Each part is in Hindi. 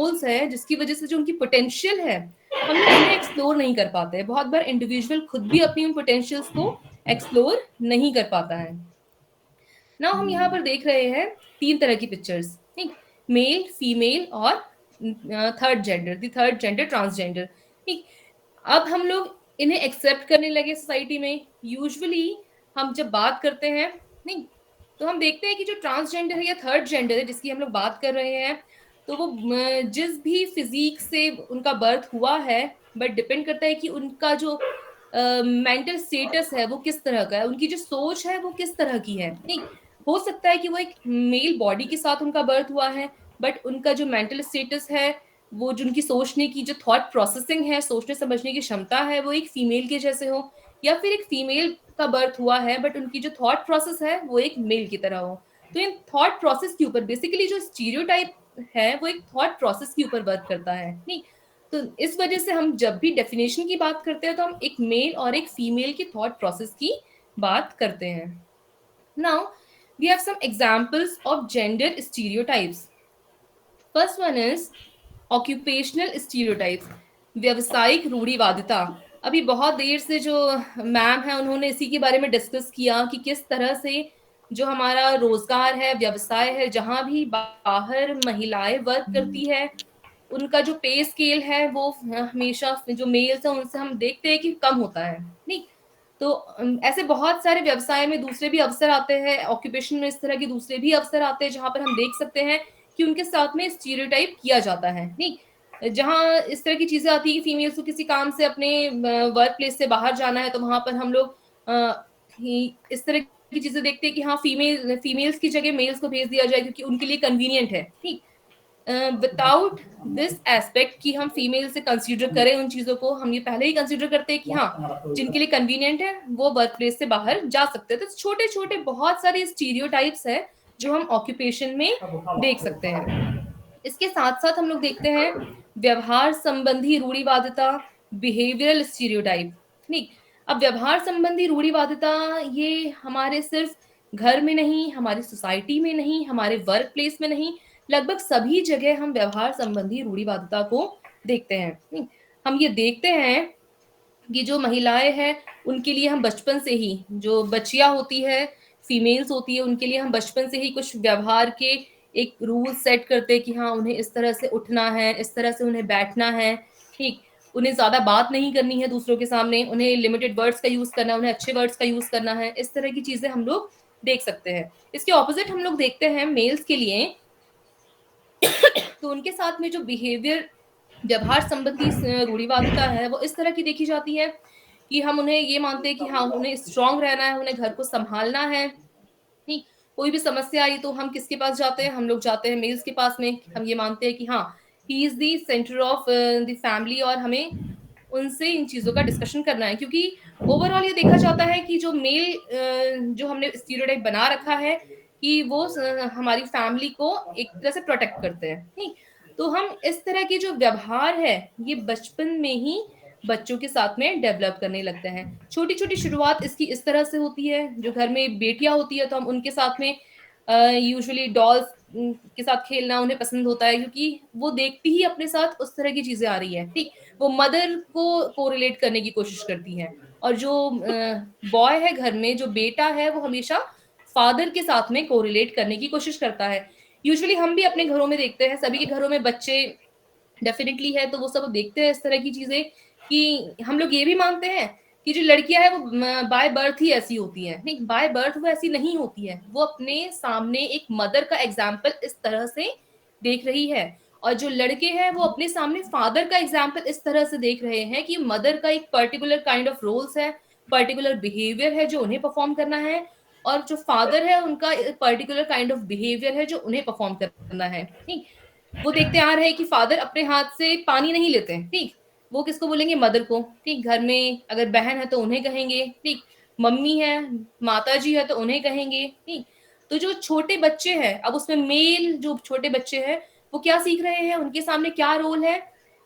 रोल्स है जिसकी वजह से जो उनकी पोटेंशियल है हम लोग उन्हें एक्सप्लोर नहीं कर पाते हैं। बहुत बार इंडिविजुअल खुद भी अपनी उन पोटेंशियल्स को एक्सप्लोर नहीं कर पाता है। ना हम यहाँ पर देख रहे हैं 3 तरह की पिक्चर्स, ठीक, मेल, फीमेल और third gender, the third gender, transgender, ठीक। अब हम लोग इन्हें एक्सेप्ट करने लगे सोसाइटी में। यूजुअली हम जब बात करते हैं, नहीं, तो हम देखते हैं कि जो ट्रांसजेंडर है या थर्ड जेंडर है जिसकी हम लोग बात कर रहे हैं, तो वो जिस भी फिजिक से उनका बर्थ हुआ है, बट डिपेंड करता है कि उनका जो मेंटल स्टेटस है वो किस तरह का है, उनकी जो सोच है वो किस तरह की है, ठीक। हो सकता है कि वो एक मेल बॉडी के साथ उनका बर्थ हुआ है, बट उनका जो मेंटल स्टेटस है, वो जो उनकी सोचने की जो थॉट प्रोसेसिंग है, सोचने समझने की क्षमता है, वो एक फीमेल के जैसे हो, या फिर एक फीमेल का बर्थ हुआ है बट उनकी जो थॉट प्रोसेस है वो एक मेल की तरह हो। तो इन थॉट प्रोसेस के ऊपर बेसिकली जो स्टीरियोटाइप है वो एक थॉट प्रोसेस के ऊपर वर्क करता है, नहीं। तो इस वजह से हम जब भी डेफिनेशन की बात करते हैं तो हम एक मेल और एक फीमेल की थॉट प्रोसेस की बात करते हैं। Now we have some examples of gender stereotypes. First one is occupational stereotypes, व्यवसायिक रूढ़िवादिता। अभी बहुत देर से जो मैम है उन्होंने इसी के बारे में डिस्कस किया कि किस तरह से जो हमारा रोजगार है, व्यवसाय है, जहां भी बाहर महिलाएं वर्क करती है, उनका जो पे स्केल है वो हमेशा जो मेल्स है उनसे हम देखते हैं कि कम होता है, नहीं। तो ऐसे बहुत सारे व्यवसाय में दूसरे भी अवसर आते हैं, ऑक्यूपेशन में इस तरह के दूसरे भी अवसर आते हैं जहां पर हम देख सकते हैं कि उनके साथ में स्टीरियोटाइप किया जाता है, नहीं। जहां इस तरह की चीजें आती है कि फीमेल्स को किसी काम से अपने वर्क प्लेस से बाहर जाना है, तो वहां पर हम लोग इस तरह की चीजें देखते हैं कि हाँ फीमेल्स की जगह मेल्स को भेज दिया जाए क्योंकि उनके लिए कन्वीनियंट है, ठीक। विदाउट दिस एस्पेक्ट कि हम फीमेल से कंसीडर करें उन चीजों को, हम ये पहले ही कंसीडर करते हैं कि हाँ जिनके लिए कन्वीनियंट है वो वर्क प्लेस से बाहर जा सकते हैं। तो छोटे छोटे बहुत सारे स्टीरियोटाइप्स है जो हम ऑक्यूपेशन में देख सकते हैं। इसके साथ साथ हम लोग देखते हैं व्यवहार संबंधी रूढ़िवादिता, बिहेवियरल स्टीरियोटाइप, नहीं। अब व्यवहार संबंधी रूढ़िवादिता ये हमारे सिर्फ घर में नहीं, हमारी सोसाइटी में नहीं, हमारे वर्क प्लेस में नहीं, लगभग सभी जगह हम व्यवहार संबंधी रूढ़िवादिता को देखते हैं, नहीं। हम ये देखते हैं कि जो महिलाएं हैं उनके लिए हम बचपन से ही, जो बच्चियां होती है, फीमेल्स होती है, उनके लिए हम बचपन से ही कुछ व्यवहार के एक रूल सेट करते हैं कि हाँ उन्हें इस तरह से उठना है, इस तरह से उन्हें बैठना है, ठीक। उन्हें ज्यादा बात नहीं करनी है दूसरों के सामने, उन्हें लिमिटेड वर्ड्स का यूज करना है, उन्हें अच्छे वर्ड्स का यूज करना है, इस तरह की चीजें हम लोग देख सकते हैं। इसके ऑपोजिट हम लोग देखते हैं मेल्स के लिए, तो उनके साथ में जो बिहेवियर, व्यवहार संबंधी रूढ़िवादिता है वो इस तरह की देखी जाती है कि हम उन्हें ये मानते हैं कि हाँ उन्हें स्ट्रांग रहना है, उन्हें घर को संभालना है, ठीक। कोई भी समस्या आई तो हम किसके पास जाते हैं, हम लोग जाते हैं मेल्स के पास में। हम ये मानते हैं कि हाँ he is the centre of the family और हमें उनसे इन चीजों का डिस्कशन करना है, क्योंकि ओवरऑल ये देखा जाता है कि जो मेल जो हमने स्टीरियोटाइप बना रखा है कि वो हमारी फैमिली को एक तरह से प्रोटेक्ट करते हैं, ठीक। तो हम इस तरह की जो व्यवहार है ये बचपन में ही बच्चों के साथ में डेवलप करने लगते हैं। छोटी छोटी शुरुआत इसकी इस तरह से होती है, जो घर में बेटियां होती है तो हम उनके साथ में यूजुअली डॉल्स के साथ खेलना उन्हें पसंद होता है, क्योंकि वो देखती ही अपने साथ उस तरह की चीजें आ रही है, ठीक। वो मदर को कोरिलेट करने की कोशिश करती है, और जो बॉय है घर में, जो बेटा है, वो हमेशा फादर के साथ में कोरिलेट करने की कोशिश करता है। यूजुअली हम भी अपने घरों में देखते हैं, सभी के घरों में बच्चे डेफिनेटली है, तो वो सब देखते हैं इस तरह की चीजें कि हम लोग ये भी मानते हैं कि जो लड़कियां हैं वो बाय बर्थ ही ऐसी होती हैं, नहीं, बाय बर्थ वो ऐसी नहीं होती है, वो अपने सामने एक मदर का एग्जाम्पल इस तरह से देख रही है, और जो लड़के हैं वो अपने सामने फादर का एग्जाम्पल इस तरह से देख रहे हैं कि मदर का एक पर्टिकुलर काइंड ऑफ रोल्स है, पर्टिकुलर बिहेवियर है जो उन्हें परफॉर्म करना है, और जो फादर है उनका पर्टिकुलर काइंड ऑफ बिहेवियर है जो उन्हें परफॉर्म करना है, ठीक। वो देखते आ रहे हैं कि फादर अपने हाथ से पानी नहीं लेते हैं, ठीक। वो किसको बोलेंगे, मदर को, ठीक। घर में अगर बहन है तो उन्हें कहेंगे, ठीक। मम्मी है, माता जी है तो उन्हें कहेंगे, ठीक। तो जो छोटे बच्चे हैं, अब उसमें मेल जो छोटे बच्चे हैं वो क्या सीख रहे हैं, उनके सामने क्या रोल है,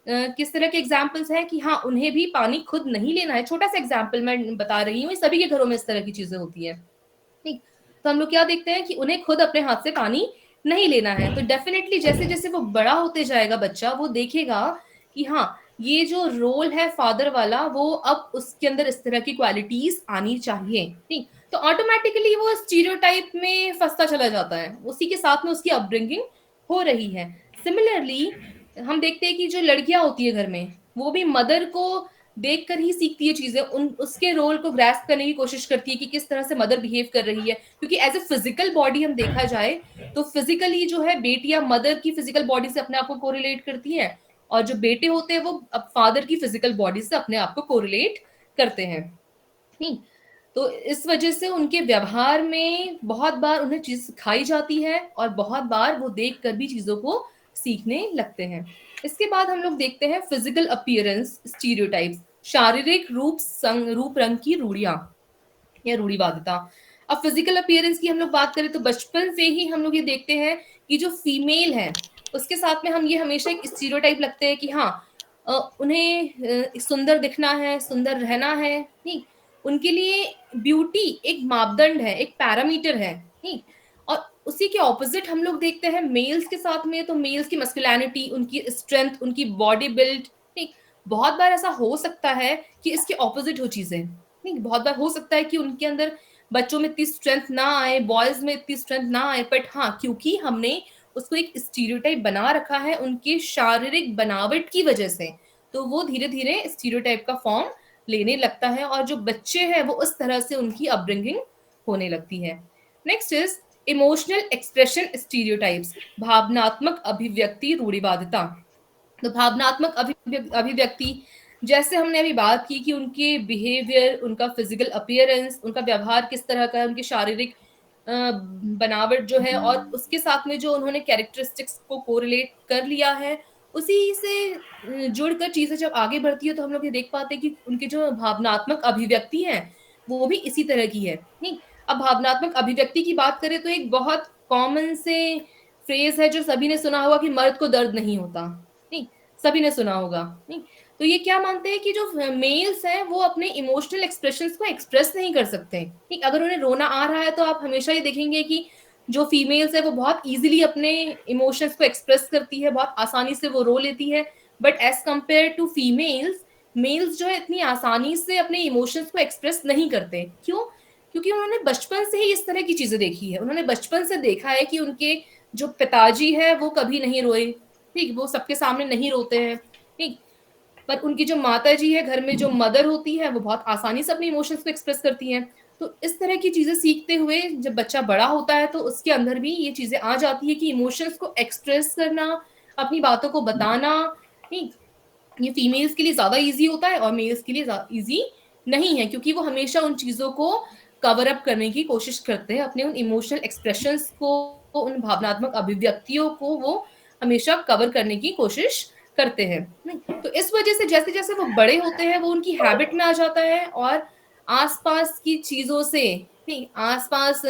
किस तरह के एग्जाम्पल्स हैं कि हाँ उन्हें भी पानी खुद नहीं लेना है। छोटा सा एग्जाम्पल मैं बता रही हूँ, सभी के घरों में इस तरह की चीजें होती है, ठीक। तो हम लोग क्या देखते हैं कि उन्हें खुद अपने हाथ से पानी नहीं लेना है। तो डेफिनेटली जैसे-जैसे वो बड़ा होते जाएगा बच्चा, वो देखेगा कि हाँ, ये जो रोल है फादर वाला, वो अब उसके अंदर इस तरह की क्वालिटीज़ आनी चाहिए, ठीक? तो ऑटोमैटिकली वो स्टीरियोटाइप में फँसता चला जाता है। उसी के साथ में उसकी अपब्रिंगिंग हो रही है। सिमिलरली हम देखते हैं कि जो लड़कियाँ होती है घर में, वो भी मदर को देखकर ही सीखती है चीज़ें, उन उसके रोल को ग्रैस्प करने की कोशिश करती है कि किस तरह से मदर बिहेव कर रही है। क्योंकि एज़ अ फिज़िकल बॉडी हम देखा जाए, तो फिज़िकली जो है बेटियाँ मदर की फिज़िकल बॉडी से अपने आप को कोरिलेट करती हैं, और जो बेटे होते हैं वो अब फादर की फिज़िकल बॉडी से अपने आप को कोरिलेट करते हैं। नहीं, तो इस वजह से उनके व्यवहार में बहुत बार उन्हें चीज़ सिखाई जाती है और बहुत बार वो देख कर भी चीज़ों को सीखने लगते हैं। इसके बाद हम लोग देखते हैं फिज़िकल अपीयरेंस स्टीरियोटाइप्स, शारीरिक रूप रंग की रूढ़ियाँ या रूढ़िवादिता। अब फिज़िकल अपीयरेंस की हम लोग बात करें तो बचपन से ही हम लोग ये देखते हैं कि जो फीमेल है, उसके साथ में हम ये हमेशा एक स्टीरियोटाइप लगते हैं कि हाँ, उन्हें सुंदर दिखना है, सुंदर रहना है, ठीक? उनके लिए ब्यूटी एक मापदंड है, एक पैरामीटर है, ठीक? और उसी के ऑपोज़िट हम लोग देखते हैं मेल्स के साथ में, तो मेल्स की मस्कुलिनिटी, उनकी स्ट्रेंथ, उनकी बॉडी बिल्ड, ठीक? बहुत बार ऐसा हो सकता है कि इसके ऑपोज़िट हो चीज़ें। नहीं, बहुत बार हो सकता है कि उनके अंदर बच्चों में इतनी स्ट्रेंथ ना आए, बॉयज़ में इतनी स्ट्रेंथ ना आए, बट हाँ, क्योंकि हमने उसको एक स्टीरियोटाइप बना रखा है उनकी शारीरिक बनावट की वजह से, तो वो धीरे-धीरे स्टीरियोटाइप का फॉर्म लेने लगता है और जो बच्चे हैं, वो उस तरह से उनकी अपब्रिंगिंग होने लगती है। Next is emotional expression stereotypes, भावनात्मक अभिव्यक्ति रूढ़िवादिता। तो भावनात्मक अभिव्यक्ति, जैसे हमने अभी बात की कि उनके बिहेवियर, उनका फिजिकल अपीयरेंस, उनका व्यवहार किस तरह का है, उनकी शारीरिक बनावट जो है और उसके साथ में जो उन्होंने कैरेक्टरिस्टिक्स को कोरिलेट कर लिया है, उसी से जुड़कर चीज़ें जब आगे बढ़ती है तो हम लोग ये देख पाते हैं कि उनकी जो भावनात्मक अभिव्यक्ति है, वो भी इसी तरह की है, नहीं? अब भावनात्मक अभिव्यक्ति की बात करें तो एक बहुत कॉमन से फ्रेज़ है जो सभी ने सुना होगा कि मर्द को दर्द नहीं होता, नहीं? सभी ने सुना होगा, नहीं? तो ये क्या मानते हैं कि जो मेल्स हैं वो अपने इमोशनल एक्सप्रेशंस को एक्सप्रेस नहीं कर सकते, ठीक? अगर उन्हें रोना आ रहा है तो आप हमेशा ये देखेंगे कि जो फीमेल्स है वो बहुत ईज़िली अपने इमोशंस को एक्सप्रेस करती है, बहुत आसानी से वो रो लेती है। But as compare to females, males जो है इतनी आसानी से अपने इमोशंस को एक्सप्रेस नहीं करते। क्यों? क्योंकि उन्होंने बचपन से ही इस तरह की चीज़ें देखी है। उन्होंने बचपन से देखा है कि उनके जो पिताजी हैं वो कभी नहीं रोए, ठीक? वो सबके सामने नहीं रोते हैं, ठीक? पर उनकी जो माताजी है, घर में जो मदर होती है, वो बहुत आसानी से अपने इमोशंस को एक्सप्रेस करती हैं। तो इस तरह की चीज़ें सीखते हुए जब बच्चा बड़ा होता है, तो उसके अंदर भी ये चीज़ें आ जाती है कि इमोशंस को एक्सप्रेस करना, अपनी बातों को बताना, ठीक? ये फीमेल्स के लिए ज़्यादा ईज़ी होता है और मेल्स के लिए ईज़ी नहीं है, क्योंकि वो हमेशा उन चीज़ों को कवर अप करने की कोशिश करते हैं, अपने उन इमोशनल एक्सप्रेशंस को, उन भावनात्मक अभिव्यक्तियों को वो हमेशा कवर करने की कोशिश करते हैं। नहीं, तो इस वजह से जैसे-जैसे वो बड़े होते हैं, वो उनकी हैबिट में आ जाता है और आस-पास की चीज़ों से, नहीं, आस-पास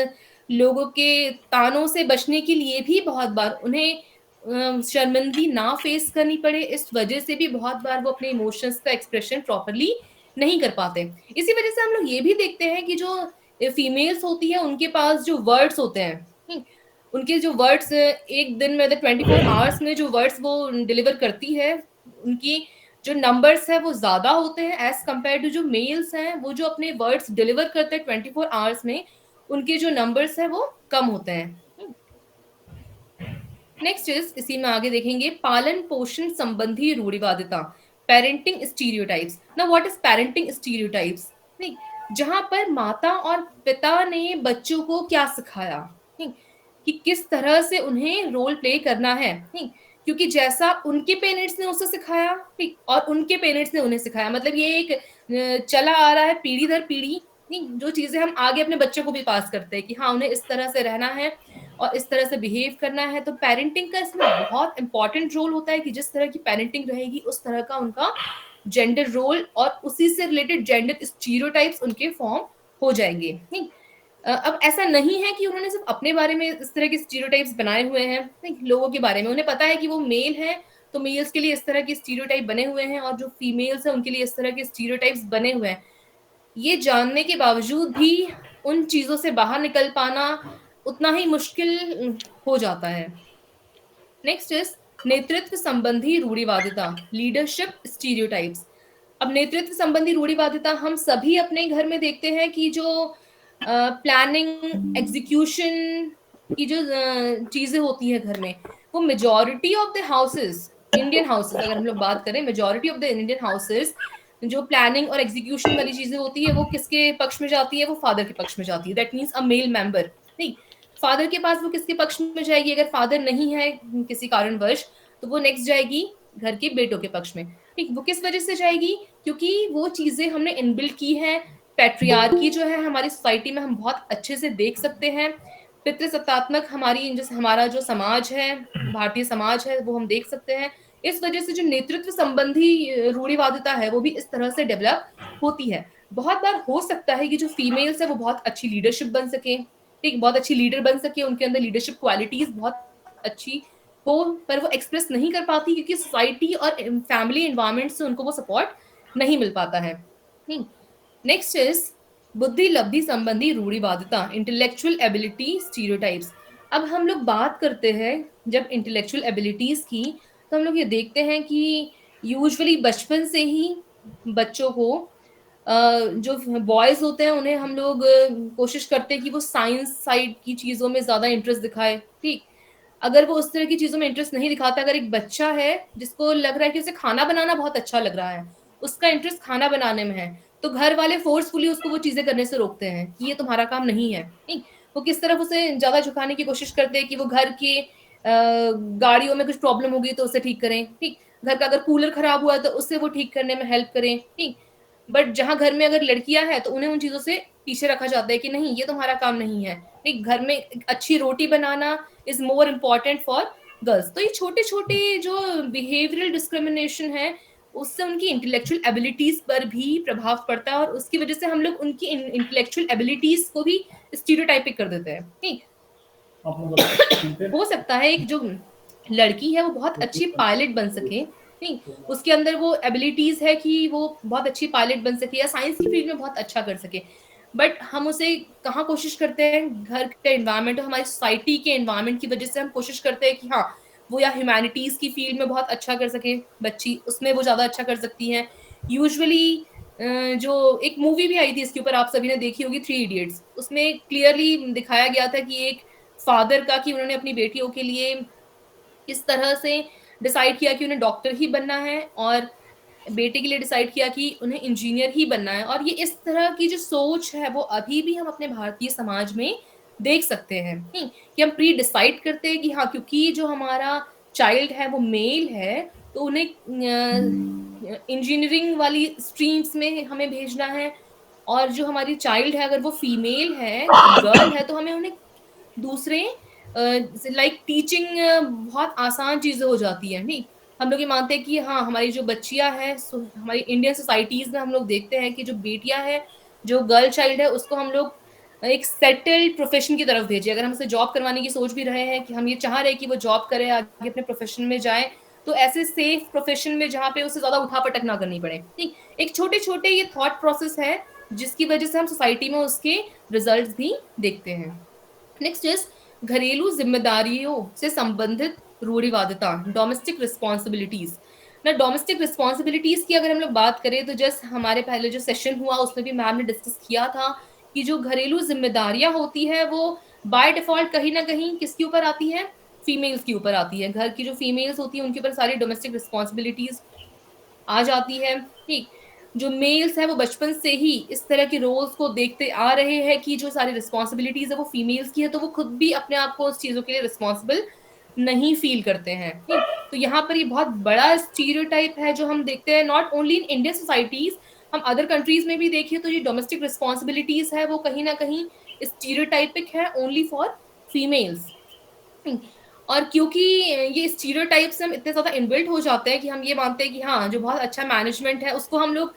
लोगों के तानों से बचने के लिए भी बहुत बार उन्हें शर्मिंदगी ना फेस करनी पड़े, इस वजह से भी बहुत बार वो अपने इमोशंस का एक्सप्रेशन प्रॉपर्ली नहीं कर पाते। इसी वजह से हम लोग ये भी देखते हैं कि जो फीमेल्स होती है उनके पास जो वर्ड्स होते हैं, उनके जो वर्ड्स एक दिन में 24 आवर्स में जो वर्ड्स वो डिलीवर करती है, उनकी जो नंबर्स है वो ज़्यादा होते हैं एज़ कंपेयर टू जो मेल्स हैं, वो जो अपने वर्ड्स डिलीवर करते हैं 24 आवर्स में, उनके जो नंबर्स हैं वो कम होते हैं। नेक्स्ट इज इसी में आगे देखेंगे पालन पोषण संबंधी रूढ़िवादिता, parenting stereotypes. Now what is parenting stereotypes? नहीं, जहां पर माता और पिता ने बच्चों को क्या सिखाया, नहीं, कि किस तरह से उन्हें रोल प्ले करना है, नहीं, क्योंकि जैसा उनके पेरेंट्स ने उसे सिखाया, ठीक, और उनके पेरेंट्स ने उन्हें सिखाया, मतलब ये एक चला आ रहा है पीढ़ी दर पीढ़ी, नहीं, जो चीजें हम आगे अपने बच्चों को भी पास करते हैं कि हाँ उन्हें इस तरह से रहना है और इस तरह से बिहेव करना है। तो पेरेंटिंग का इसमें बहुत इंपॉर्टेंट रोल होता है कि जिस तरह की पेरेंटिंग रहेगी उस तरह का उनका जेंडर रोल और उसी से रिलेटेड जेंडर स्टीरियोटाइप्स उनके फॉर्म हो जाएंगे, नहीं? अब ऐसा नहीं है कि उन्होंने सिर्फ अपने बारे में इस तरह के स्टीरियोटाइप्स बनाए हुए हैं, नहीं, लोगों के बारे में उन्हें पता है कि वो मेल है, तो मेल्स के लिए इस तरह के स्टीरियोटाइप बने हुए हैं और जो फीमेल्स हैं उनके लिए इस तरह के स्टीरियोटाइप्स बने हुए हैं। ये जानने के बावजूद भी उन चीज़ों से बाहर निकल पाना, उतना ही मुश्किल हो जाता है। नेक्स्ट इज नेतृत्व संबंधी रूढ़िवादिता, लीडरशिप स्टीरियोटाइप्स। अब नेतृत्व संबंधी रूढ़िवादिता हम सभी अपने घर में देखते हैं कि जो प्लानिंग एग्जीक्यूशन की जो चीजें होती है घर में, वो majority of the houses, Indian houses अगर हम लोग बात करें, majority of the Indian houses जो प्लानिंग और एग्जीक्यूशन वाली चीजें होती है वो किसके पक्ष में जाती है? वो फादर के पक्ष में जाती है। That means a male member. नहीं, फादर के पास वो किसके पक्ष में जाएगी? अगर फादर नहीं है किसी कारणवश, तो वो नेक्स्ट जाएगी घर के बेटों के पक्ष में। ठीक, वो किस वजह से जाएगी? क्योंकि वो चीजें हमने इनबिल्ट की है। पैट्रियार्की जो है हमारी सोसाइटी में हम बहुत अच्छे से देख सकते हैं। पितृसत्तात्मक हमारी जैसे हमारा जो समाज है, भारतीय समाज है, वो हम देख सकते हैं। इस वजह से जो नेतृत्व संबंधी रूढ़िवादिता है वो भी इस तरह से डेवलप होती है। बहुत बार हो सकता है कि जो फीमेल्स है वो बहुत अच्छी लीडरशिप बन सके, ठीक, बहुत अच्छी लीडर बन सके, उनके अंदर लीडरशिप क्वालिटीज बहुत अच्छी हो, पर वो एक्सप्रेस नहीं कर पाती क्योंकि सोसाइटी और फैमिली एनवायरनमेंट से उनको वो सपोर्ट नहीं मिल पाता है। नेक्स्ट इज बुद्धि लब्धि संबंधी रूढ़िवादिता, इंटेलेक्चुअल एबिलिटी स्टीरियोटाइप्स। अब हम लोग बात करते हैं जब इंटेलेक्चुअल एबिलिटीज की, तो हम लोग ये देखते हैं कि यूजुअली बचपन से ही बच्चों को जो बॉयज होते हैं उन्हें हम लोग कोशिश करते हैं कि वो साइंस साइड की चीजों में ज्यादा इंटरेस्ट दिखाए। ठीक, अगर वो उस तरह की चीजों में इंटरेस्ट नहीं दिखाता, अगर एक बच्चा है जिसको लग रहा है कि उसे खाना बनाना बहुत अच्छा लग रहा है, उसका इंटरेस्ट खाना बनाने में है, तो घर वाले फोर्सफुली उसको वो चीजें करने से रोकते हैं कि ये तुम्हारा काम नहीं है। नहीं, वो किस तरफ उसे ज्यादा झुकाने की कोशिश करते हैं कि वो घर के गाड़ियों में कुछ प्रॉब्लम होगी तो उसे ठीक करें। ठीक, घर का अगर कूलर खराब हुआ है तो उससे वो ठीक करने में हेल्प करें। ठीक, बट जहां घर में अगर लड़कियां हैं तो उन्हें उन चीजों से पीछे रखा जाता है कि नहीं, ये तुम्हारा काम नहीं है। ठीक, घर में एक अच्छी रोटी बनाना is more important for girls. तो ये छोटे छोटे जो बिहेवियरल डिस्क्रिमिनेशन है उससे उनकी इंटेलेक्चुअल एबिलिटीज पर भी प्रभाव पड़ता है, और उसकी वजह से हम लोग उनकी इंटेलेक्चुअल एबिलिटीज को भी स्टीरियोटाइपिक कर देते हैं। ठीक, हो सकता है एक जो लड़की है वो बहुत अच्छी पायलट बन सके, नहीं, उसके अंदर वो एबिलिटीज है कि वो बहुत अच्छी पायलट बन सके या साइंस की फील्ड में बहुत अच्छा कर सके, बट हम उसे कहाँ कोशिश करते हैं? घर के एनवायरनमेंट और हमारी सोसाइटी के एनवायरनमेंट की वजह से हम कोशिश करते हैं कि हाँ, वो या ह्यूमैनिटीज की फील्ड में बहुत अच्छा कर सके बच्ची, उसमें वो ज्यादा अच्छा कर सकती है। यूजुअली जो एक मूवी भी आई थी इसके ऊपर, आप सभी ने देखी होगी, 3 इडियट्स, उसमें क्लियरली दिखाया गया था कि एक फादर का कि उन्होंने अपनी बेटियों के लिए इस तरह से डिसाइड किया कि उन्हें डॉक्टर ही बनना है, और बेटे के लिए डिसाइड किया कि उन्हें इंजीनियर ही बनना है। और ये इस तरह की जो सोच है वो अभी भी हम अपने भारतीय समाज में देख सकते हैं। नहीं, कि हम प्री डिसाइड करते हैं कि हाँ, क्योंकि जो हमारा चाइल्ड है वो मेल है तो उन्हें इंजीनियरिंग वाली स्ट्रीम्स में हमें भेजना है, और जो हमारी चाइल्ड है अगर वो फीमेल है, गर्ल है, तो हमें उन्हें दूसरे लाइक टीचिंग बहुत आसान चीजें हो जाती है। नहीं, हम लोग ये मानते हैं कि हाँ, हमारी जो बच्चियां हैं, हमारी इंडियन सोसाइटीज में हम लोग देखते हैं कि जो बेटियां हैं, जो गर्ल चाइल्ड है, उसको हम लोग एक सेटल्ड प्रोफेशन की तरफ भेजे। अगर हम उसे जॉब करवाने की सोच भी रहे हैं कि हम ये चाह रहे हैं कि वो जॉब करे, आगे अपने प्रोफेशन में जाए, तो ऐसे सेफ प्रोफेशन में जहाँ पे उसे ज्यादा उठापटक ना करनी पड़े। ठीक, एक छोटे छोटे ये थॉट प्रोसेस है जिसकी वजह से हम सोसाइटी में उसके रिजल्ट्स भी देखते हैं। नेक्स्ट इज घरेलू जिम्मेदारियों से संबंधित रूढ़िवादिता, डोमेस्टिक रिस्पॉन्सिबिलिटीज। ना, डोमेस्टिक रिस्पॉन्सिबिलिटीज की अगर हम लोग बात करें तो जस्ट हमारे पहले जो सेशन हुआ उसमें भी मैम ने डिस्कस किया था कि जो घरेलू जिम्मेदारियां होती है वो बाय डिफॉल्ट कहीं ना कहीं किसके ऊपर आती है? फीमेल्स के ऊपर आती है। घर की जो फीमेल्स होती है उनके ऊपर सारी डोमेस्टिक रिस्पॉन्सिबिलिटीज आ जाती है। ठीक, जो मेल्स है वो बचपन से ही इस तरह के रोल्स को देखते आ रहे हैं कि जो सारी रिस्पॉन्सिबिलिटीज है वो फीमेल्स की है, तो वो खुद भी अपने आप को उस चीजों के लिए रिस्पॉन्सिबल नहीं फील करते हैं। ठीक, तो यहाँ पर ये बहुत बड़ा स्टीरियोटाइप है जो हम देखते हैं, not only in Indian societies, हम अदर कंट्रीज में भी देखिए तो ये डोमेस्टिक रिस्पॉन्सिबिलिटीज है वो कहीं ना कहीं स्टीरियोटाइपिक है ओनली फॉर फीमेल्स। और क्योंकि ये स्टीरियोटाइप्स हम इतने ज्यादा इनबिल्ट हो जाते हैं कि हम ये मानते हैं कि हाँ, जो बहुत अच्छा मैनेजमेंट है उसको हम लोग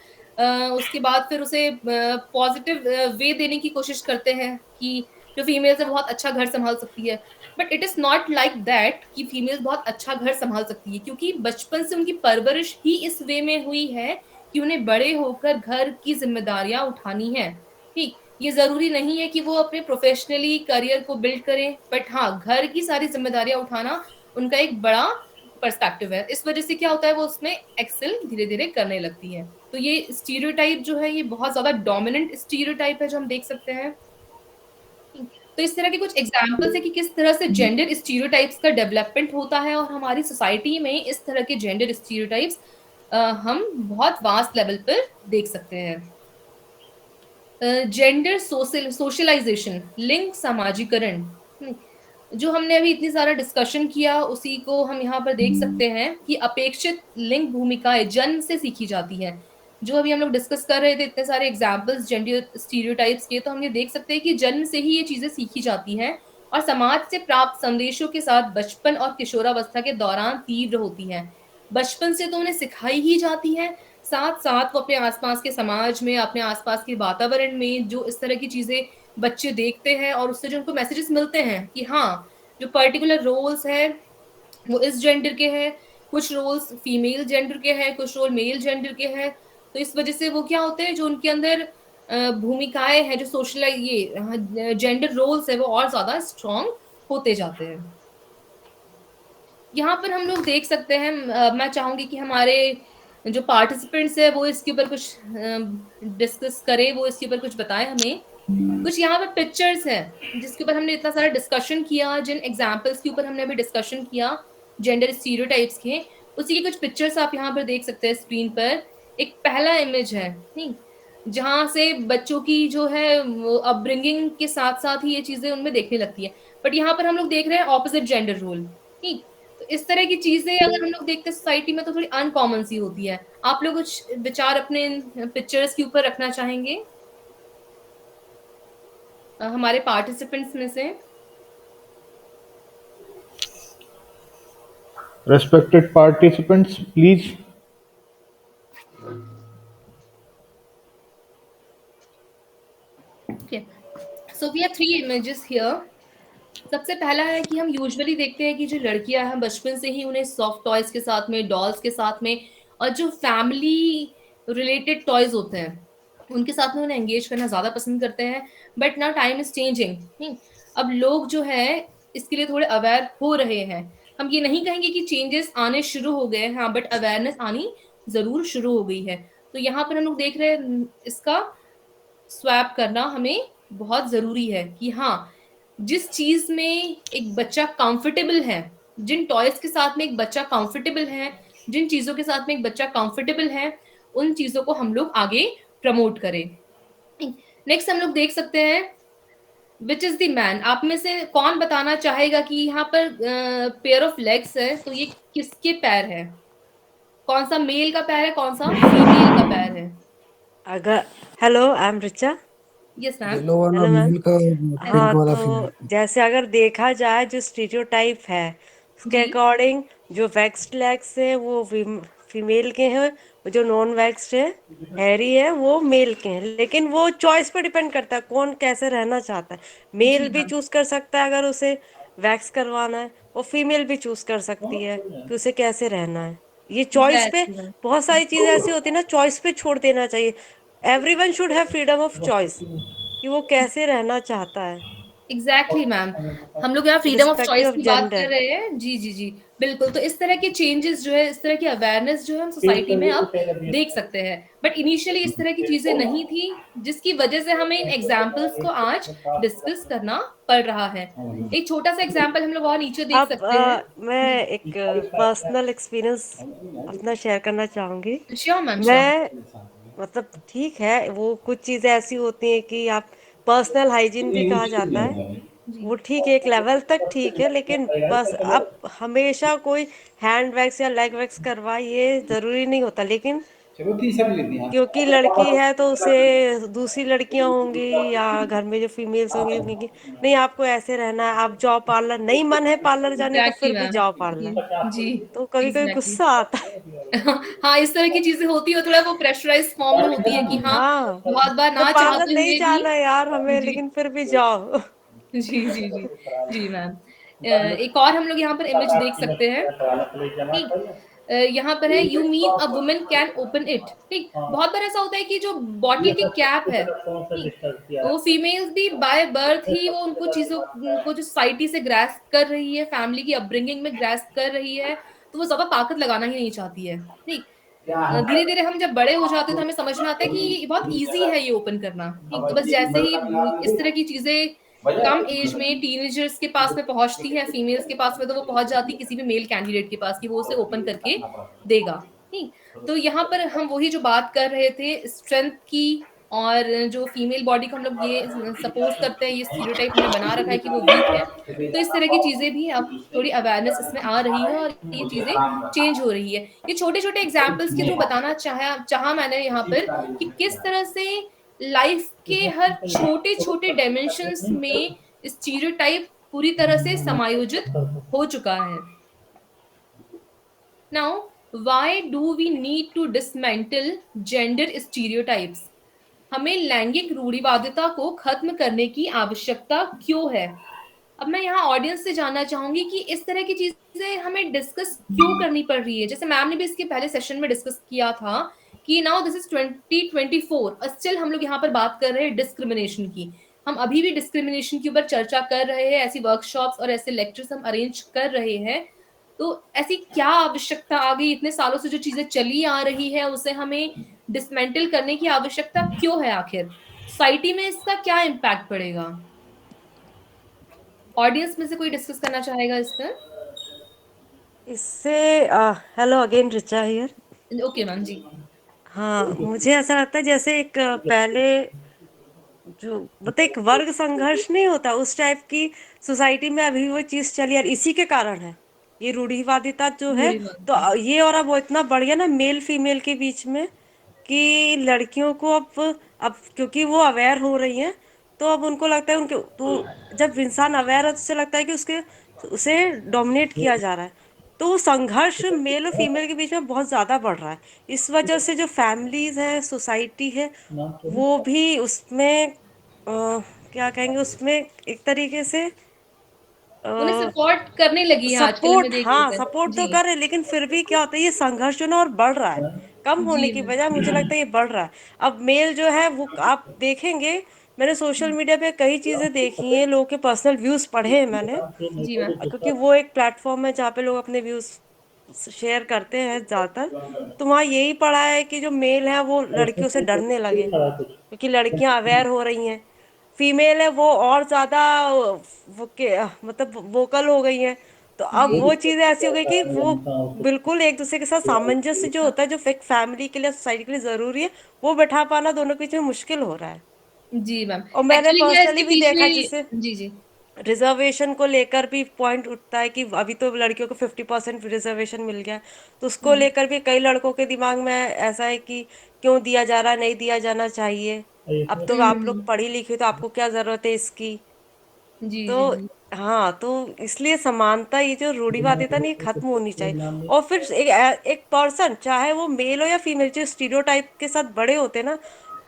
उसके बाद फिर उसे पॉजिटिव वे देने की कोशिश करते हैं कि जो फीमेल्स है बहुत अच्छा घर संभाल सकती है, but it is not like that कि फीमेल्स बहुत अच्छा घर संभाल सकती है, क्योंकि बचपन से उनकी परवरिश ही इस वे में हुई है कि उन्हें बड़े होकर घर की जिम्मेदारियां उठानी है। ठीक, ये ज़रूरी नहीं है कि वो अपने प्रोफ़ेशनली करियर को बिल्ड करें, बट हाँ, घर की सारी ज़िम्मेदारियाँ उठाना उनका एक बड़ा पर्सपेक्टिव है। इस वज़ह से क्या होता है, वो उसमें एक्सेल धीरे-धीरे करने लगती हैं। तो ये स्टीरियोटाइप जो है, ये बहुत ज़्यादा डोमिनेंट स्टीरियोटाइप है, जो हम देख सकते हैं। तो इस तरह के कुछ एग्ज़ाम्पल्स हैं कि किस तरह से जेंडर स्टीरियोटाइप्स का डेवलपमेंट होता है, और हमारी सोसाइटी में इस तरह के जेंडर स्टीरियोटाइप्स हम बहुत वास्ट लेवल पर देख सकते हैं। जेंडर सोशलाइजेशन, लिंग समाजीकरण, जो हमने अभी इतनी सारा डिस्कशन किया, उसी को हम यहाँ पर देख सकते हैं कि अपेक्षित लिंग भूमिकाएं जन्म से सीखी जाती हैं। जो अभी हम लोग डिस्कस कर रहे थे, इतने सारे एग्जाम्पल्स जेंडर स्टीरियोटाइप्स के, तो हम ये देख सकते हैं कि जन्म से ही ये चीजें सीखी जाती हैं, और समाज से प्राप्त संदेशों के साथ बचपन और किशोरावस्था के दौरान तीव्र होती हैं। बचपन से तो उन्हें सिखाई ही जाती है, साथ साथ वो अपने आसपास के समाज में, अपने आसपास के वातावरण में जो इस तरह की चीजें बच्चे देखते हैं, और उससे जो उनको मैसेजेस मिलते हैं कि हाँ, जो पर्टिकुलर रोल्स हैं वो इस जेंडर के हैं, कुछ रोल्स फीमेल जेंडर के हैं, कुछ रोल मेल जेंडर के हैं। तो इस वजह से वो क्या होते हैं, जो उनके अंदर भूमिकाएं हैं, जो ये जेंडर रोल्स है, वो और ज्यादा स्ट्रॉन्ग होते जाते हैं। यहाँ पर हम लोग देख सकते हैं, मैं चाहूंगी कि हमारे जो पार्टिसिपेंट्स है वो इसके ऊपर कुछ डिस्कस करें, वो इसके ऊपर कुछ बताएं हमें। कुछ यहाँ पर पिक्चर्स हैं जिसके ऊपर हमने इतना सारा डिस्कशन किया, जिन एग्जाम्पल्स के ऊपर हमने अभी डिस्कशन किया जेंडर स्टीरियोटाइप्स के, उसी के कुछ पिक्चर्स आप यहाँ पर देख सकते हैं स्क्रीन पर। एक पहला इमेज है, नहीं, जहाँ से बच्चों की जो है अपब्रिंगिंग के साथ साथ ही ये चीजें उनमें देखने लगती है, बट यहाँ पर हम लोग देख रहे हैं ऑपोजिट जेंडर रोल। ठीक, तो इस तरह की चीजें अगर हम लोग देखते हैं सोसाइटी में, तो थोड़ी अनकॉमन सी होती है। आप लोग कुछ विचार अपने पिक्चर्स के ऊपर रखना चाहेंगे, हमारे पार्टिसिपेंट्स में से? Respected participants, please. Okay, so we have three images here. सबसे पहला है कि हम यूजुअली देखते हैं कि जो लड़कियां हैं, बचपन से ही उन्हें सॉफ्ट टॉयज के साथ में, डॉल्स के साथ में, और जो फैमिली रिलेटेड टॉयज होते हैं उनके साथ में उन्हें एंगेज करना ज्यादा पसंद करते हैं। But now time is changing. अब लोग जो है इसके लिए थोड़े अवेयर हो रहे हैं। हम ये नहीं कहेंगे कि चेंजेस आने शुरू हो गए हैं, हाँ, बट अवेयरनेस आनी जरूर शुरू हो गई है। तो यहाँ पर हम लोग देख रहे हैं इसका स्वैप करना हमें बहुत जरूरी है कि हाँ, जिस चीज में एक बच्चा कंफर्टेबल है, जिन टॉयज के साथ में एक बच्चा कंफर्टेबल है, जिन चीजों के साथ में एक बच्चा कंफर्टेबल है, उन चीजों को हम लोग आगे प्रमोट करें। नेक्स्ट हम लोग देख सकते हैं विच इज द मैन। आप में से कौन बताना चाहेगा कि यहाँ पर पेयर ऑफ लेग्स है, तो ये किसके पैर है? कौन सा मेल का पैर है, कौन सा फीमेल का पैर है? अगर hello, I am Richa. Yes ma'am. Yellow वाला हेलो मैम। मेल का, हाँ, पिंक वाला फीमेल तो का। जैसे अगर देखा जाए जो स्टीरियोटाइप है उसके जी, अकॉर्डिंग जो वैक्स्ड लेग्स है वो फीमेल के हैं, और जो नॉन वैक्स्ड है हैरी है वो मेल के हैं। लेकिन वो चॉइस पे डिपेंड करता है कौन कैसे रहना चाहता है। जी मेल भी मैम, चूज कर सकता है अगर उसे वैक्स करवाना है, और फीमेल भी चूज कर सकती है कि उसे कैसे रहना है। ये चॉइस पे एग्जैक्टली मैम। बहुत सारी चीजें ऐसी होती है ना, चॉइस पे छोड़ देना चाहिए। Everyone should have freedom of choice कि वो कैसे रहना चाहता है, एग्जैक्टली मैम, हम लोग यहाँ freedom of respective choice of की बात कर जेंडर। रहे हैं। जी जी जी, बिल्कुल। तो इस तरह के चेंजेस जो है, इस तरह की अवेयरनेस जो है, हम सोसाइटी में अब देख सकते हैं, बट इनिशियली इस तरह की चीजें नहीं थी, जिसकी वजह से हमें इन एग्जाम्पल्स को आज डिस्कस करना पड़ रहा है। एक छोटा सा एग्जाम्पल हम लोग और नीचे देख अब सकते हैं। मैं एक पर्सनल एक्सपीरियंस अपना शेयर करना चाहूंगी। Sure ma'am, sure. मैं मतलब ठीक है, वो कुछ चीजें ऐसी होती हैं कि आप पर्सनल हाइजीन भी कहा जाता है, जी, वो ठीक है, एक लेवल तक ठीक है, लेकिन बस अब हमेशा कोई हैंड वैक्स या लेग वैक्स करवाए ये जरूरी नहीं होता। लेकिन क्योंकि लड़की है तो उसे दूसरी लड़कियां होंगी या घर में जो फीमेल्स होंगी उनकी, नहीं आपको ऐसे रहना है, आप जाओ पार्लर, नहीं मन है पार्लर जाने का एग्जैक्टली फिर भी मैम। जाओ जी पार्लर। जी, तो कभी कभी एग्जैक्टली। गुस्सा आता है। हाँ, इस तरह की चीजें होती है, थोड़ा वो प्रेशराइज फॉर्म में होती है कि हाँ, हाँ, बहुत बार तो ना पार्लर चाहते नहीं हुए भी। जाना है यार हमें, जी लेकिन फिर भी जाओ। जी जी जी, जी मैम। एक और हम लोग यहाँ पर इमेज देख सकते हैं। ठीक, यहाँ पर है you mean a woman can open it, ठीक। बहुत बार ऐसा होता है कि जो बॉटल की कैप है, ठीक, वो फीमेल्स भी बाय बर्थ ही वो उनको चीजों को जो सोसाइटी से ग्रास्प कर रही है, फैमिली की अपब्रिंगिंग में ग्रास्प कर रही है, तो वो ज्यादा ताकत लगाना ही नहीं चाहती है, ठीक। धीरे धीरे हम जब बड़े हो जाते हैं तो हमें समझ में आता है कि ये बहुत इजी है ये ओपन करना, ठीक। तो बस जैसे ही इस तरह की चीजें कम एज में टीनेजर्स के पास में पहुंचती है, फीमेल्स के पास में, तो वो पहुंच जाती किसी भी मेल कैंडिडेट के पास कि वो उसे ओपन करके देगा, ठीक। तो यहाँ पर हम वही जो बात कर रहे थे स्ट्रेंथ की, और जो फीमेल बॉडी को हम लोग ये सपोज करते हैं, ये स्टीरियोटाइप हमने बना रखा है कि वो वीक है, तो इस तरह की चीजें भी अब थोड़ी अवेयरनेस इसमें आ रही है और ये चीजें चेंज हो रही है। ये छोटे छोटे एग्जाम्पल्स के थ्रू बताना चाहा मैंने यहाँ पर कि किस तरह से लाइफ के हर छोटे छोटे डायमेंशंस में स्टीरियोटाइप पूरी तरह से समायोजित हो चुका है। Now why do we need to dismantle gender stereotypes? हमें लैंगिक रूढ़िवादिता को खत्म करने की आवश्यकता क्यों है? अब मैं यहाँ ऑडियंस से जानना चाहूंगी कि इस तरह की चीजें हमें डिस्कस क्यों करनी पड़ रही है। जैसे मैम ने भी इसके पहले सेशन में डिस्कस किया था कि नाउ दिस इज 2024 और स्टिल हम लोग यहाँ पर बात कर रहे हैं डिस्क्रिमिनेशन की। हम अभी भी डिस्क्रिमिनेशन के ऊपर चर्चा कर रहे हैं, ऐसी वर्कशॉप्स और ऐसे लेक्चर्स हम अरेंज कर रहे हैं। तो ऐसी क्या आवश्यकता आ गई? इतने सालों से जो चीजें चली आ रही है उसे हमें डिसमेंटल करने की आवश्यकता क्यों है? आखिर सोसाइटी में इसका क्या इम्पैक्ट पड़ेगा? ऑडियंस में से कोई डिस्कस करना चाहेगा इस पर? इससे hello again, Richa here. Okay ma'am ji. हाँ, मुझे ऐसा लगता है जैसे एक पहले जो मतलब एक वर्ग संघर्ष नहीं होता उस टाइप की सोसाइटी में अभी वो चीज चली, और इसी के कारण है ये रूढ़िवादिता जो है। बुरी बात तो है। ये और अब वो इतना बढ़ गया ना मेल फीमेल के बीच में कि लड़कियों को अब क्योंकि वो अवेयर हो रही हैं, तो अब उनको लगता है उनके तो जब इंसान अवेयर है तो उसे लगता है कि उसके उसे डोमिनेट किया जा रहा है। तो वो संघर्ष मेल और फीमेल के बीच में बहुत ज्यादा बढ़ रहा है। इस वजह से जो फैमिलीज है, सोसाइटी है, वो भी उसमें क्या कहेंगे, उसमें एक तरीके से उन्हें सपोर्ट करने लगी है आजकल, हमें सपोर्ट, देख हाँ लेते हैं सपोर्ट तो जी। कर रहे हैं, लेकिन फिर भी क्या होता है ये संघर्ष जो ना और बढ़ रहा है, कम जी होने की मैम। बजाय मुझे लगता है ये बढ़ रहा है। अब मेल जो है वो आप देखेंगे, मैंने सोशल मीडिया पे कई चीजें देखी हैं, लोगों के पर्सनल व्यूज पढ़े हैं मैंने, जी मैम। क्योंकि वो एक प्लेटफॉर्म है जहाँ पे लोग अपने व्यूज शेयर करते हैं ज्यादातर। तो वहाँ यही पढ़ा है कि जो मेल है वो लड़कियों से डरने लगे क्योंकि लड़कियां अवेयर हो रही हैं। फीमेल है वो और ज्यादा मतलब वोकल हो गई हैं। तो अब जी वो चीजें ऐसी हो गई कि वो बिल्कुल एक दूसरे के साथ सामंजस्य जो होता है, जो एक फैमिली के लिए, सोसाइटी के लिए जरूरी है, वो बैठा पाना दोनों के बीच में मुश्किल हो रहा है। जी मैम। और मैंने एक्चुअली क्या है इसके पर्सनली भी देखा जिसे पीछे, जी जी। रिजर्वेशन को लेकर भी पॉइंट उठता है कि अभी तो लड़कियों को 50% रिजर्वेशन मिल गया है, तो उसको लेकर भी कई लड़कों के दिमाग में ऐसा है कि क्यों दिया जा रहा है, नहीं दिया जाना चाहिए, अब तो आप लोग हम्म। पढ़ी लिखी तो आपको क्या जरूरत है इसकी। जी तो जी जी। हाँ, तो इसलिए समानता, ये जो रूढ़िवादिता नहीं, ये खत्म होनी चाहिए। और फिर एक पर्सन चाहे वो मेल हो या फीमेल, जो स्टीरियोटाइप के साथ बड़े होते हैं ना,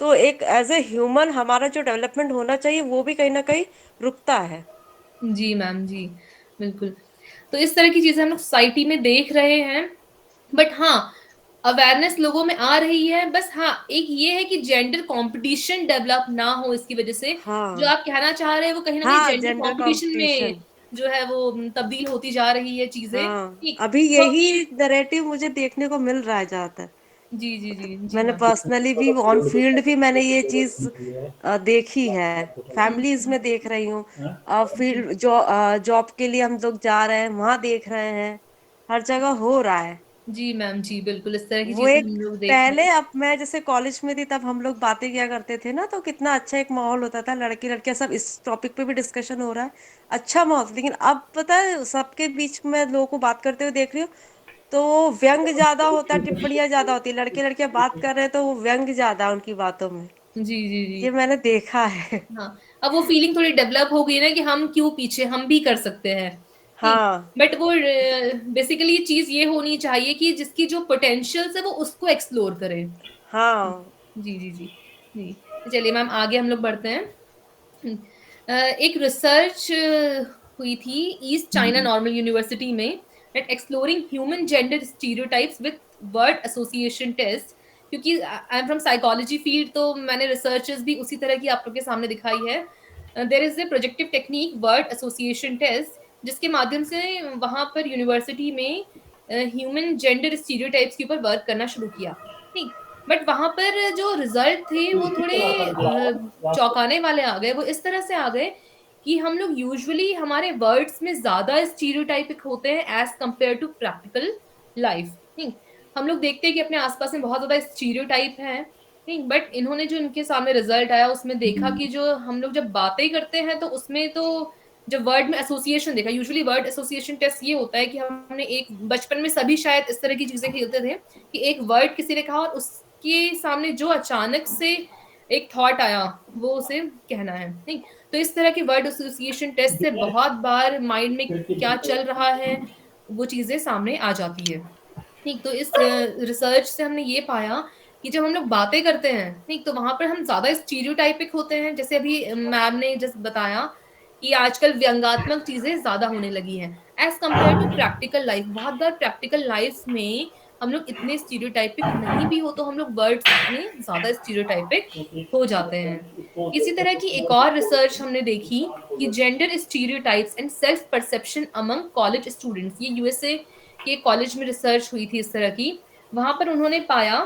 तो एक एज ए ह्यूमन हमारा जो डेवलपमेंट होना चाहिए वो भी कहीं ना कहीं रुकता है। जी मैम जी, बिल्कुल। तो इस तरह की चीजें हम लोग सोसाइटी में देख रहे हैं, बट हाँ, अवेयरनेस लोगों में आ रही है। बस हाँ, एक ये है कि जेंडर कंपटीशन डेवलप ना हो इसकी वजह से। जो हाँ आप कहना चाह रहे हैं वो कहीं ना कहीं हाँ, जेंडर जेंडर कंपटीशन में कंपटीशन। जो है वो तब्दील होती जा रही है चीजें, हाँ, ठीक। अभी वो यही नैरेटिव मुझे देखने को मिल रहा है ज्यादातर। जी जी जी जी मैंने मैम। पर्सनली भी ऑन फील्ड भी मैंने ये चीज देखी है, फैमिलीज में देख रही हूँ। जी फील्ड जॉब के लिए हम लोग जा रहे हैं, वहां देख रहे हैं, हर जगह हो रहा है। जी मैम जी, बिल्कुल इस तरह की वो चीजें एक हम लोग देख रहे पहले, हैं। अब मैं जैसे कॉलेज में थी तब हम लोग बातें किया करते थे ना, तो कितना अच्छा एक माहौल होता था, लड़की लड़कियां सब इस टॉपिक पे भी डिस्कशन हो रहा है, अच्छा माहौल था। लेकिन अब पता है सबके बीच में लोगों को बात करते हुए देख रही हूँ, तो व्यंग ज्यादा होता है, टिप्पणियां ज्यादा होती है, लड़के लड़कियां बात कर रहे हैं तो वो व्यंग ज्यादा है उनकी बातों में। जी जी जी। ये मैंने देखा है। हाँ, अब वो फीलिंग थोड़ी डेवलप हो गई ना कि हम क्यों पीछे, हम भी कर सकते हैं, ठीक। हाँ बट वो बेसिकली चीज ये होनी चाहिए कि जिसकी जो पोटेंशियल्स है वो उसको एक्सप्लोर करे। हाँ। जी जी जी जी। चलिए मैम, आगे हम लोग बढ़ते हैं। एक रिसर्च हुई थी ईस्ट चाइना नॉर्मल यूनिवर्सिटी में, that exploring human gender stereotypes with word association test, क्योंकि I am from psychology field तो मैंने रिसर्चेस भी उसी तरह की आप लोग के सामने दिखाई है. There is a projective technique word association test, जिसके माध्यम से वहां पर यूनिवर्सिटी में ह्यूमन जेंडर स्टीरियोटाइप्स के ऊपर वर्क करना शुरू किया. ठीक, बट वहां पर जो रिजल्ट थे वो थोड़े चौंकाने वाले आ गए. वो इस तरह से आ गए कि हम लोग यूजुअली हमारे वर्ड्स में ज्यादा स्टीरियोटाइपिक होते हैं as compare to practical life. ठीक, हम लोग देखते हैं कि अपने आसपास में बहुत ज्यादा स्टीरियोटाइप है. ठीक, बट इन्होंने जो इनके सामने रिजल्ट आया उसमें देखा कि जो हम लोग जब बातें करते हैं तो उसमें तो जब वर्ड में एसोसिएशन देखा, यूजुअली वर्ड एसोसिएशन टेस्ट ये होता है कि हमने एक बचपन में सभी शायद इस तरह की चीजें खेलते थे कि एक वर्ड किसी ने कहा और उसके सामने जो अचानक से एक थॉट आया वो उसे कहना है. नहीं, तो इस तरह के वर्ड एसोसिएशन टेस्ट से बहुत बार माइंड में क्या चल रहा है वो चीजें सामने आ जाती है. ठीक, तो इस रिसर्च से हमने ये पाया कि जब हम लोग बातें करते हैं, ठीक, तो वहां पर हम ज्यादा स्टीरियोटाइपिक होते हैं. जैसे अभी मैम ने जस्ट बताया कि आजकल व्यंग्यात्मक चीजें ज्यादा होने लगी हैं as compare to practical life. बहुत बार प्रैक्टिकल लाइफ में हम लोग इतने स्टीरियोटाइपिक नहीं भी हो तो हम लोग वर्ड्स में ज्यादा स्टीरियोटाइपिक हो जाते हैं. इसी तरह की एक और रिसर्च हमने देखी कि gender stereotypes and self perception among college students. ये यूएसए के कॉलेज में रिसर्च हुई थी इस तरह की. वहां पर उन्होंने पाया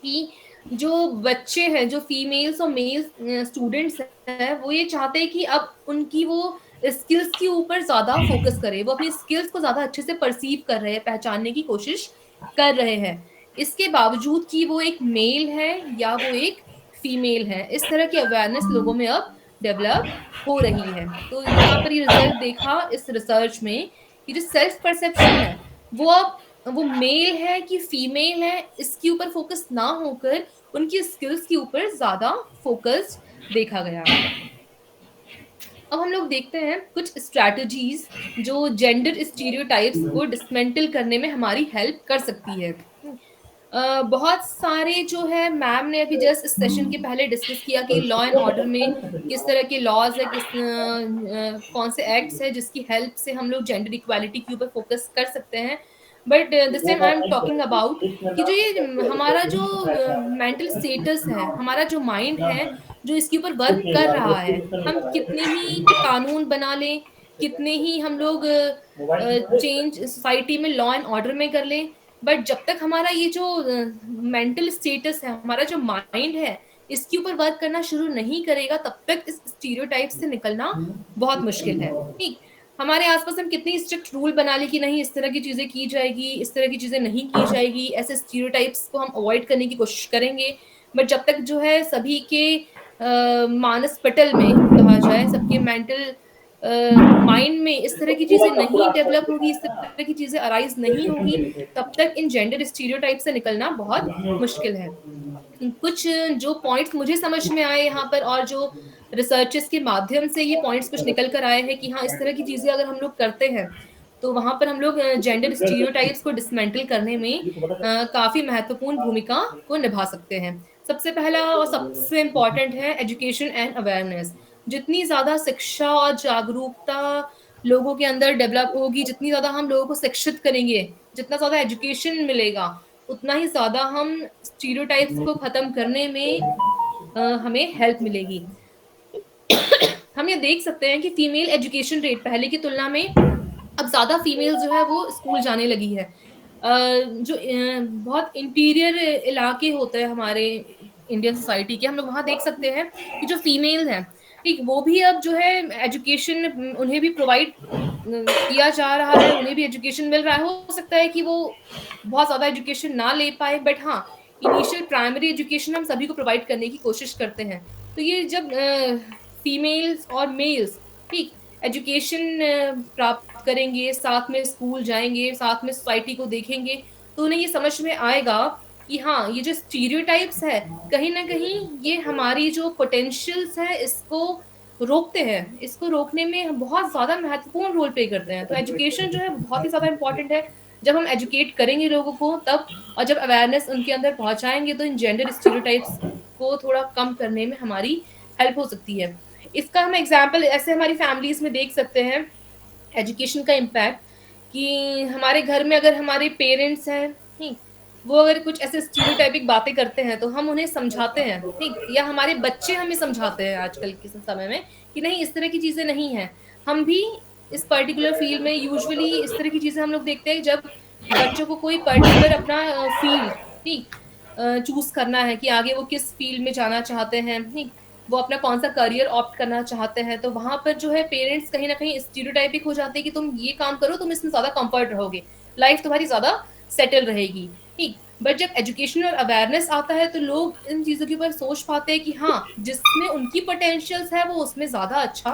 कि जो बच्चे हैं, जो फीमेल्स और मेल स्टूडेंट्स हैं, वो ये चाहते हैं कि अब उनकी वो स्किल्स के ऊपर ज्यादा फोकस करे. वो अपनी स्किल्स को ज्यादा अच्छे से परसीव कर रहे हैं, पहचानने की कोशिश कर रहे हैं, इसके बावजूद कि वो एक मेल है या वो एक फीमेल है. इस तरह की अवेयरनेस लोगों में अब डेवलप हो रही है. तो यहाँ पर ये रिजल्ट देखा इस रिसर्च में कि जो सेल्फ परसेप्शन है वो अब वो मेल है कि फीमेल है इसके ऊपर फोकस ना होकर उनकी स्किल्स के ऊपर ज्यादा फोकस देखा गया. अब हम लोग देखते हैं कुछ स्ट्रैटेजीज जो जेंडर स्टीरियोटाइप्स को डिसमेंटल करने में हमारी हेल्प कर सकती है. बहुत सारे जो है मैम ने अभी जस्ट इस सेशन के पहले डिस्कस किया कि लॉ एंड ऑर्डर में किस तरह के लॉज है, कौन से एक्ट्स है जिसकी हेल्प से हम लोग जेंडर इक्वालिटी के ऊपर फोकस कर सकते हैं. But this time I am talking about कि जो ये हमारा जो मेंटल स्टेटस है, हमारा जो माइंड है जो इसके ऊपर वर्क कर रहा है, हम कितने ही कानून बना लें, कितने ही हम लोग चेंज सोसाइटी में लॉ एंड ऑर्डर में कर लें, बट जब तक हमारा ये जो मेंटल स्टेटस है, हमारा जो माइंड है, इसके ऊपर वर्क करना शुरू नहीं करेगा तब तक इस स्टीरियोटाइप से निकलना बहुत मुश्किल है. ठीक, हमारे आसपास हम कितनी स्ट्रिक्ट रूल बना ले कि नहीं इस तरह की चीजें की जाएगी, इस तरह की चीजें नहीं की जाएगी, ऐसे स्टीरियोटाइप्स को हम अवॉइड करने की कोशिश करेंगे, बट जब तक जो है सभी के मानस पटल में कहा जाए, सबके मेंटल माइंड में इस तरह की चीजें नहीं डेवलप होगी, इस तरह की चीजें अराइज नहीं होगी, तब तक इन जेंडर स्टीरियोटाइप से निकलना बहुत मुश्किल है. कुछ जो पॉइंट्स मुझे समझ में आए यहाँ पर और जो रिसर्चेस के माध्यम से ये पॉइंट्स कुछ निकल कर आए हैं कि हाँ इस तरह की चीजें अगर हम लोग करते हैं तो वहां पर हम लोग जेंडर स्टीरियोटाइप्स को डिसमेंटल करने में काफी महत्वपूर्ण भूमिका को निभा सकते हैं. सबसे पहला और सबसे इम्पोर्टेंट है एजुकेशन एंड अवेयरनेस. जितनी ज्यादा शिक्षा और जागरूकता लोगों के अंदर डेवलप होगी, जितनी ज्यादा हम लोगों को शिक्षित करेंगे, जितना ज्यादा एजुकेशन मिलेगा, उतना ही ज्यादा हम स्टीरियोटाइप्स को खत्म करने में हमें हेल्प मिलेगी. हम ये देख सकते हैं कि फीमेल एजुकेशन रेट पहले की तुलना में अब ज्यादा फीमेल जो है वो स्कूल जाने लगी है. जो बहुत इंटीरियर इलाके होते हैं हमारे इंडियन सोसाइटी के, हम लोग वहां देख सकते हैं कि जो फीमेल हैं, ठीक, वो भी अब जो है एजुकेशन उन्हें भी प्रोवाइड किया जा रहा है, उन्हें भी एजुकेशन मिल रहा है. हो सकता है कि वो बहुत ज्यादा एजुकेशन ना ले पाए, बट हाँ इनिशियल प्राइमरी एजुकेशन हम सभी को प्रोवाइड करने की कोशिश करते हैं. तो ये जब फीमेल्स और मेल्स ठीक एजुकेशन प्राप्त करेंगे, साथ में स्कूल जाएंगे, साथ में सोसाइटी को देखेंगे, तो उन्हें ये समझ में आएगा कि हाँ ये जो स्टीरियोटाइप्स है कहीं ना कहीं ये हमारी जो पोटेंशियल्स है इसको रोकते हैं, इसको रोकने में बहुत ज्यादा महत्वपूर्ण रोल प्ले करते हैं. तो एजुकेशन जो है बहुत ही ज्यादा इंपॉर्टेंट है. जब हम एजुकेट करेंगे लोगों को तब, और जब अवेयरनेस उनके अंदर पहुंचाएंगे तो इन जेंडर स्टीरियोटाइप्स को थोड़ा कम करने में हमारी हेल्प हो सकती है. इसका हम एग्जाम्पल ऐसे हमारी फैमिलीज में देख सकते हैं एजुकेशन का इम्पैक्ट कि हमारे घर में अगर हमारे पेरेंट्स हैं, ठीक, वो अगर कुछ ऐसे स्टीरियोटाइपिक बातें करते हैं तो हम उन्हें समझाते हैं, ठीक, या हमारे बच्चे हमें समझाते हैं आजकल के समय में कि नहीं, इस तरह की चीजें नहीं है। हम भी इस पर्टिकुलर फील्ड में यूजुअली इस तरह की चीजें हम लोग देखते हैं जब बच्चों को कोई पर्टिकुलर अपना फील्ड, ठीक, चूज करना है कि आगे वो किस फील्ड में जाना चाहते हैं, ठीक, वो अपना कौन सा करियर ऑप्ट करना चाहते हैं, तो वहां पर जो है पेरेंट्स कहीं ना कहीं स्टीरियोटाइपिक हो जाते हैं कि तुम ये काम करो, तुम इसमें ज्यादा कंफर्ट रहोगे, लाइफ तुम्हारी ज्यादा सेटल रहेगी, ठीक। बट जब एजुकेशन और अवेयरनेस आता है तो लोग इन चीजों के ऊपर सोच पाते हैं कि हाँ, जिसमें उनकी पोटेंशियल्स है वो उसमें ज्यादा अच्छा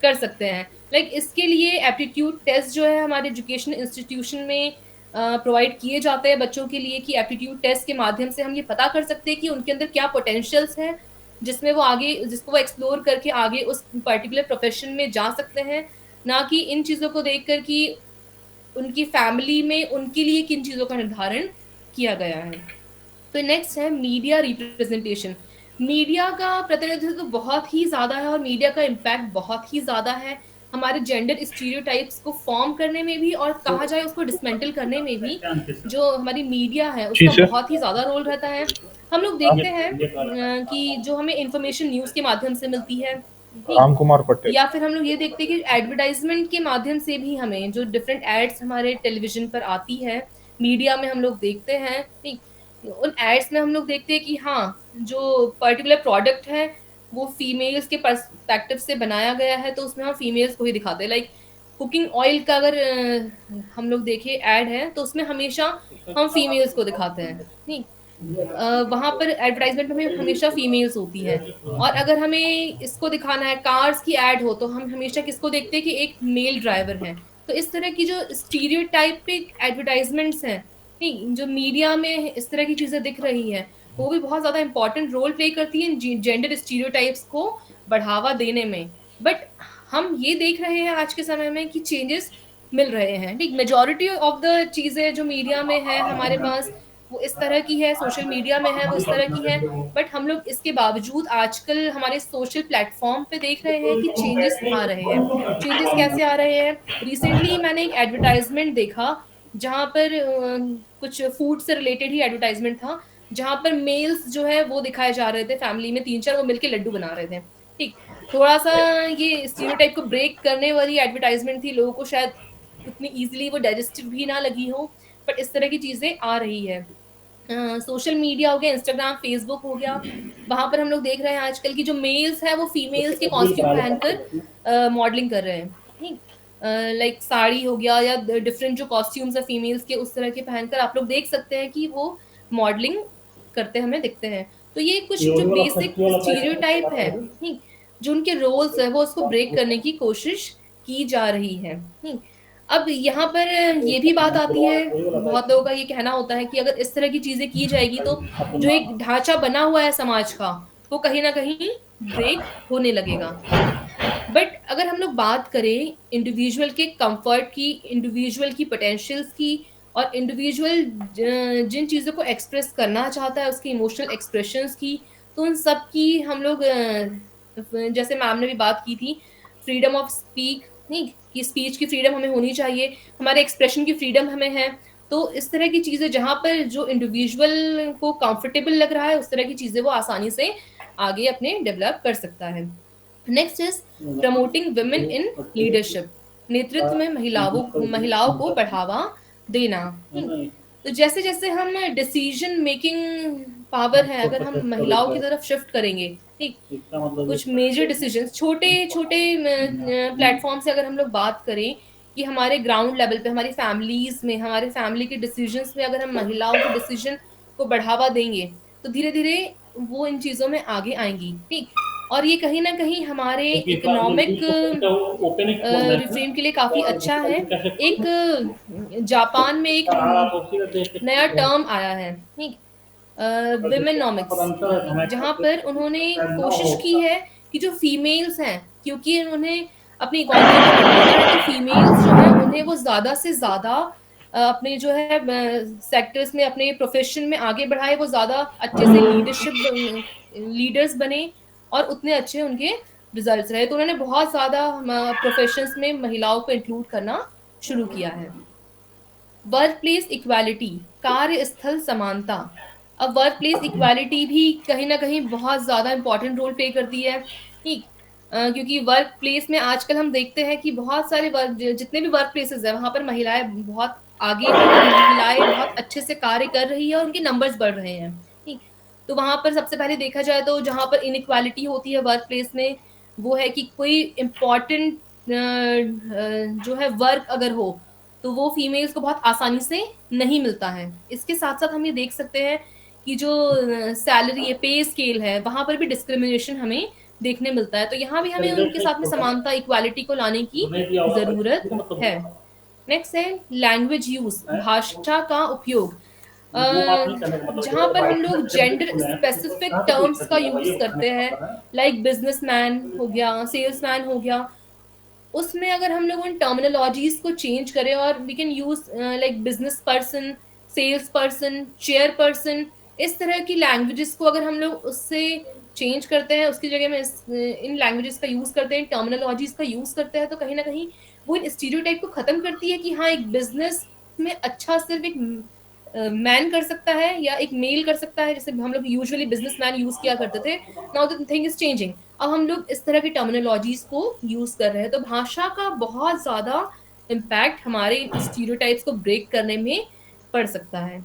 कर सकते हैं। लाइक इसके लिए एप्टीट्यूड टेस्ट जो है हमारे एजुकेशन इंस्टीट्यूशन में प्रोवाइड किए जाते हैं बच्चों के लिए, कि एप्टीट्यूड टेस्ट के माध्यम से हम ये पता कर सकते हैं कि उनके अंदर क्या पोटेंशियल्स हैं, जिसमें वो आगे, जिसको वो एक्सप्लोर करके आगे उस पर्टिकुलर प्रोफेशन में जा सकते हैं। ना कि इन चीज़ों को देखकर कि उनकी फैमिली में उनके लिए किन चीज़ों का निर्धारण किया गया है। तो नेक्स्ट है मीडिया रिप्रेजेंटेशन। मीडिया का प्रतिनिधित्व तो बहुत ही ज़्यादा है और मीडिया का इम्पैक्ट बहुत ही ज़्यादा है हमारे जेंडर स्टीरियोटाइप्स को फॉर्म करने में भी, और कहा जाए उसको डिसमेंटल करने में भी जो हमारी मीडिया है जी उसका सर। बहुत ही ज़्यादा रोल रहता है। हम लोग देखते हैं कि जो हमें इंफॉर्मेशन न्यूज़ के माध्यम से मिलती है, ठीक, राम कुमार पटेल। या फिर हम लोग ये देखते हैं कि एडवर्टाइजमेंट के माध्यम से भी हमें जो डिफरेंट एड्स हमारे टेलीविजन पर आती है, मीडिया में हम लोग देखते हैं, ठीक, उन एड्स में हम लोग देखते हैं कि हाँ, जो पर्टिकुलर प्रोडक्ट है वो फीमेल्स के पर्सपेक्टिव से बनाया गया है, तो उसमें हम फीमेल्स को ही दिखाते हैं। लाइक कुकिंग ऑयल का अगर हम लोग देखें ऐड है तो उसमें हमेशा हम फीमेल्स को दिखाते हैं, ठीक। वहाँ पर एडवर्टाइजमेंट में हमेशा फीमेल्स होती हैं। और अगर हमें इसको दिखाना है, कार्स की ऐड हो, तो हम हमेशा किसको देखते हैं कि एक मेल ड्राइवर है। तो इस तरह की जो स्टीरियोटाइपिक एडवर्टाइजमेंट्स हैं, नहीं, जो मीडिया में इस तरह की चीज़ें दिख रही हैं, वो भी बहुत ज़्यादा इंपॉर्टेंट रोल प्ले करती हैं जेंडर स्टीरियोटाइप्स को बढ़ावा देने में। बट हम ये देख रहे हैं आज के समय में कि चेंजेस मिल रहे हैं, ठीक। मेजॉरिटी ऑफ द चीज़ें जो मीडिया में है हमारे पास, वो इस तरह की है, सोशल मीडिया में है वो इस तरह की है। बट हम लोग इसके बावजूद आजकल हमारे सोशल प्लेटफॉर्म पे देख रहे हैं कि चेंजेस आ रहे हैं। चेंजेस कैसे आ रहे हैं? रिसेंटली मैंने एक एडवर्टाइजमेंट देखा जहाँ पर कुछ फूड से रिलेटेड ही एडवर्टाइजमेंट था, जहाँ पर मेल्स जो है वो दिखाए जा रहे थे, फैमिली में 3-4 वो मिलके लड्डू बना रहे थे, ठीक। थोड़ा-सा ये स्टीरियोटाइप को ब्रेक करने वाली एडवर्टाइजमेंट थी, लोगों को शायद उतनी ईज़िली वो डाइजेस्टिव भी ना लगी हो, बट इस तरह की चीज़ें आ रही है। सोशल मीडिया हो गया, इंस्टाग्राम, फेसबुक हो गया, वहाँ पर हम लोग देख रहे हैं आजकल की जो मेल्स हैं वो फीमेल्स के कॉस्ट्यूम पहनकर मॉडलिंग कर रहे हैं, ठीक। लाइक साड़ी हो गया या डिफरेंट जो कॉस्ट्यूम्स है फीमेल्स के, उस तरह के पहनकर आप लोग देख सकते हैं कि वो मॉडलिंग करते हमें दिखते हैं। तो ये कुछ जो बेसिक स्टीरियोटाइप है, ठीक, जो उनके रोल्स है वो उसको ब्रेक करने की कोशिश की जा रही है, ठीक। अब यहाँ पर ये भी बात आती है, बहुत लोगों का ये कहना होता है कि अगर इस तरह की चीज़ें की जाएगी तो जो एक ढाँचा बना हुआ है समाज का, वो कहीं न कहीं ब्रेक होने लगेगा, ठीक। बट अगर हम लोग बात करें इंडिविजुअल के कम्फर्ट की, इंडिविजुअल की पोटेंशियल्स की, और इंडिविजुअल जिन चीज़ों को एक्सप्रेस करना चाहता है उसकी इमोशनल एक्सप्रेशंस की, तो उन सब की हम लोग जैसे मैम ने भी बात की थी, फ्रीडम ऑफ स्पीक, नहीं, कि स्पीच की फ्रीडम हमें होनी चाहिए, हमारे एक्सप्रेशन की फ्रीडम हमें है। तो इस तरह की चीज़ें जहाँ पर जो इंडिविजुअल को कंफर्टेबल लग रहा है उस तरह की चीज़ें वो आसानी से आगे अपने डेवलप कर सकता है। Next is promoting women in leadership. नेतृत्व में महिलाओं को बढ़ावा देना। तो जैसे जैसे हम डिसीजन मेकिंग पावर है, अगर हम महिलाओं की तरफ शिफ्ट करेंगे, ठीक, कुछ मेजर डिसीजंस, छोटे छोटे प्लेटफॉर्म से अगर हम लोग बात करें कि हमारे ग्राउंड लेवल पे, हमारी फैमिलीज में, हमारे फैमिली के डिसीजंस में अगर हम महिलाओं के डिसीजन को बढ़ावा देंगे तो धीरे धीरे वो इन चीज़ों में आगे आएंगी, ठीक। और ये कहीं ना कहीं हमारे इकोनॉमिक रिफ्रेम के लिए काफ़ी अच्छा है। एक जापान में एक नया टर्म आया है, ठीक, विमेनोमिक्स, जहाँ पर उन्होंने कोशिश की है कि जो फीमेल्स हैं, क्योंकि उन्हें अपनी इकोनॉमी को बढ़ाना है, तो फीमेल्स जो हैं उन्हें वो ज़्यादा से ज़्यादा अपने जो है सेक्टर्स में, अपने प्रोफेशन में आगे बढ़ाए, वो ज़्यादा अच्छे से लीडर्स बने और उतने अच्छे उनके रिजल्ट्स रहे। तो उन्होंने बहुत ज़्यादा प्रोफेशंस में महिलाओं को इंक्लूड करना शुरू किया है। वर्क प्लेस इक्वालिटी, कार्य स्थल समानता। अब वर्क प्लेस इक्वालिटी भी कहीं ना कहीं बहुत ज़्यादा इंपॉर्टेंट रोल प्ले करती है, ठीक। क्योंकि वर्क प्लेस में आजकल हम देखते हैं कि बहुत सारे वर्क, जितने भी वर्क प्लेसेस है वहाँ पर महिलाएं बहुत आगे हैं, महिलाएं बहुत अच्छे से कार्य कर रही है और उनके नंबर्स बढ़ रहे हैं, ठीक। तो वहाँ पर सबसे पहले देखा जाए तो जहाँ पर इनइक्वालिटी होती है वर्क प्लेस में, वो है कि कोई इम्पॉर्टेंट जो है वर्क अगर हो तो वो फीमेल्स को बहुत आसानी से नहीं मिलता है। इसके साथ-साथ हम ये देख सकते हैं कि जो सैलरी है, पे स्केल है, वहाँ पर भी डिस्क्रिमिनेशन हमें देखने मिलता है। तो यहाँ भी हमें उनके साथ में समानता, इक्वालिटी को लाने की ज़रूरत है। नेक्स्ट है लैंग्वेज यूज़, भाषा का उपयोग। अ, जहाँ पर हम लोग जेंडर स्पेसिफिक टर्म्स का यूज़ करते हैं, लाइक बिज़नेसमैन हो गया, सेल्समैन हो गया, उसमें अगर हम लोग उन टर्मिनोलॉजीज को चेंज करें और we can use like business person, sales person, chair person, इस तरह की लैंग्वेजेस को अगर हम लोग उससे चेंज करते हैं, उसकी जगह में इन लैंग्वेजेस का यूज करते हैं, टर्मिनोलॉजीज का यूज करते हैं, तो कहीं ना कहीं वो इन स्टीरियोटाइप को खत्म करती है कि हाँ, एक बिजनेस में अच्छा सिर्फ एक मैन कर सकता है या एक मेल कर सकता है, जैसे हम लोग यूजुअली बिजनेसमैन यूज किया करते थे। Now the thing is changing, अब हम लोग इस तरह की टर्मिनोलॉजीज को यूज कर रहे हैं। तो भाषा का बहुत ज्यादा इम्पैक्ट हमारे स्टीरियोटाइप्स को ब्रेक करने में पड़ सकता है।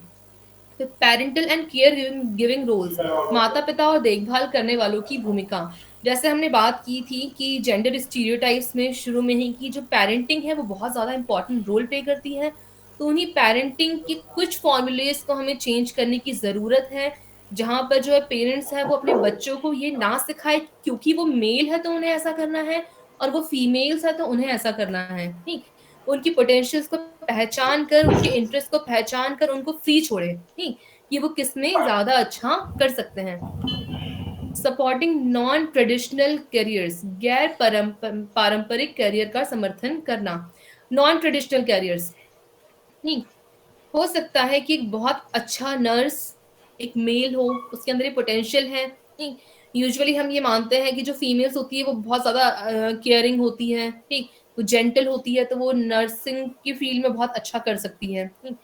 तो parental and care giving roles, माता पिता और देखभाल करने वालों की भूमिका। जैसे हमने बात की थी कि जेंडर स्टीरियोटाइप्स में शुरू में ही कि जो पेरेंटिंग है वो बहुत ज़्यादा इंपॉर्टेंट रोल प्ले करती है। तो उन्हीं पेरेंटिंग के कुछ फॉर्मूलेज को हमें चेंज करने की ज़रूरत है, जहाँ पर जो है पेरेंट्स हैं वो अपने बच्चों को ये ना सिखाए क्योंकि वो मेल है तो उन्हें ऐसा करना है, और वो फीमेल्स है तो उन्हें ऐसा करना है, ठीक। उनकी पोटेंशियल्स को पहचान कर, उनके इंटरेस्ट को पहचान कर उनको फ्री छोड़े, ठीक, कि वो किसमें ज़्यादा अच्छा कर सकते हैं। सपोर्टिंग नॉन ट्रेडिशनल करियर्स, गैर पारंपरिक करियर का समर्थन करना। नॉन ट्रेडिशनल करियर्स, ठीक, हो सकता है कि एक बहुत अच्छा नर्स एक मेल हो, उसके अंदर ये पोटेंशियल है, ठीक। यूजुअली हम ये मानते हैं कि जो फीमेल्स होती है वो बहुत ज़्यादा केयरिंग होती है, ठीक, वो जेंटल होती है, तो वो नर्सिंग की फील्ड में बहुत अच्छा कर सकती है, ठीक।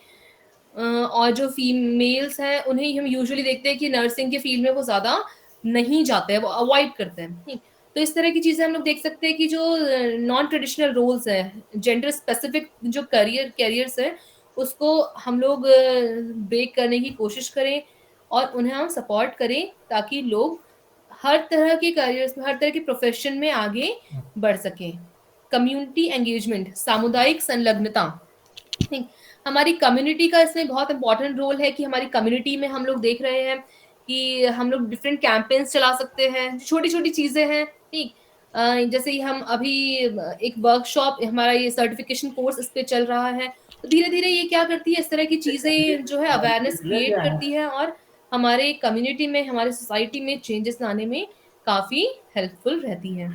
और जो फीमेल्स हैं उन्हें हम यूजुअली देखते हैं कि नर्सिंग के फील्ड में वो ज़्यादा नहीं जाते हैं, वो अवॉइड करते हैं, ठीक। तो इस तरह की चीज़ें हम लोग देख सकते हैं कि जो नॉन ट्रेडिशनल रोल्स हैं, जेंडर स्पेसिफिक जो कैरियर्स हैं, उसको हम लोग ब्रेक करने की कोशिश करें और उन्हें हम सपोर्ट करें, ताकि लोग हर तरह के करियर्स में, हर तरह के प्रोफेशन में आगे बढ़ सकें। कम्युनिटी एंगेजमेंट, सामुदायिक संलग्नता, नहीं, हमारी कम्युनिटी का इसमें बहुत इम्पोर्टेंट रोल है कि हमारी कम्युनिटी में हम लोग देख रहे हैं कि हम लोग डिफरेंट कैंपेन्स चला सकते हैं, छोटी-छोटी चीज़ें हैं, ठीक। जैसे ही हम अभी एक वर्कशॉप, हमारा ये सर्टिफिकेशन कोर्स इस पे चल रहा है, तो धीरे-धीरे ये क्या करती है, इस तरह की चीज़ें जो है अवेयरनेस क्रिएट करती है और हमारे कम्युनिटी में, हमारे सोसाइटी में चेंजेस लाने में काफ़ी हेल्पफुल रहती हैं।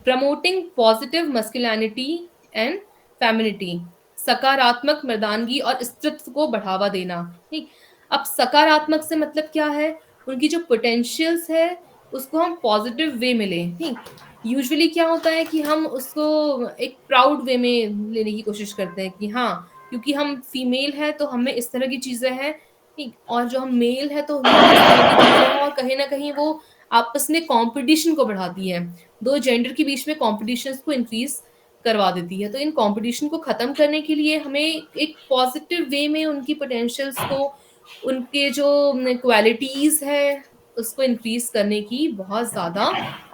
Promoting positive masculinity and femininity, सकारात्मक मर्दानगी और स्त्रीत्व को बढ़ावा देना, ठीक। अब सकारात्मक से मतलब क्या है, उनकी जो पोटेंशियल्स है उसको हम पॉजिटिव वे में लें, ठीक। यूजुअली क्या होता है कि हम उसको एक प्राउड वे में लेने की कोशिश करते हैं कि हाँ, क्योंकि हम फीमेल हैं तो हमें इस तरह की चीजें हैं, ठीक, और जो हम मेल है तो हमें इस तरह की चीजें हैं, और कहीं ना कहीं वो आपस में कंपटीशन को बढ़ाती है, दो जेंडर के बीच में कॉम्पिटिशन्स को इंक्रीज करवा देती है। तो इन कॉम्पिटिशन को खत्म करने के लिए हमें एक पॉजिटिव वे में उनकी पोटेंशियल्स को, उनके जो क्वालिटीज है उसको इंक्रीज करने की बहुत ज्यादा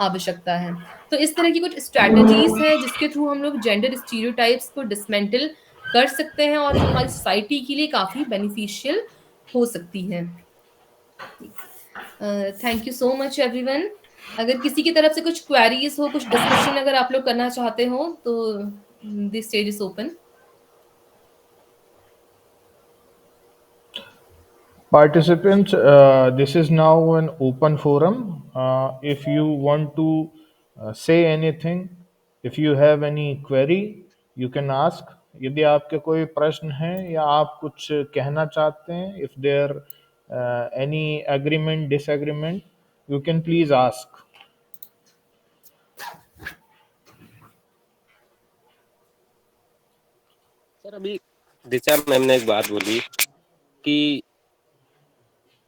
आवश्यकता है। तो इस तरह की कुछ स्ट्रैटेजीज है जिसके थ्रू हम लोग जेंडर स्टीरियोटाइप्स को डिसमेंटल कर सकते हैं और जो हमारी सोसाइटी के लिए काफी बेनिफिशियल हो सकती है। Thank you so much everyone. अगर किसी की तरफ से कुछ क्वेरीज हो, कुछ डिस्कशन अगर आप लोग करना चाहते हो तो this stage is open. Participants, this is now an open forum. If you want to say anything, if you have any query, you can ask. यदि आपके कोई प्रश्न हैं या आप कुछ कहना चाहते हैं, if there any agreement, disagreement, you can please ask. Sir अभी दिशा मैम ने एक बात बोली कि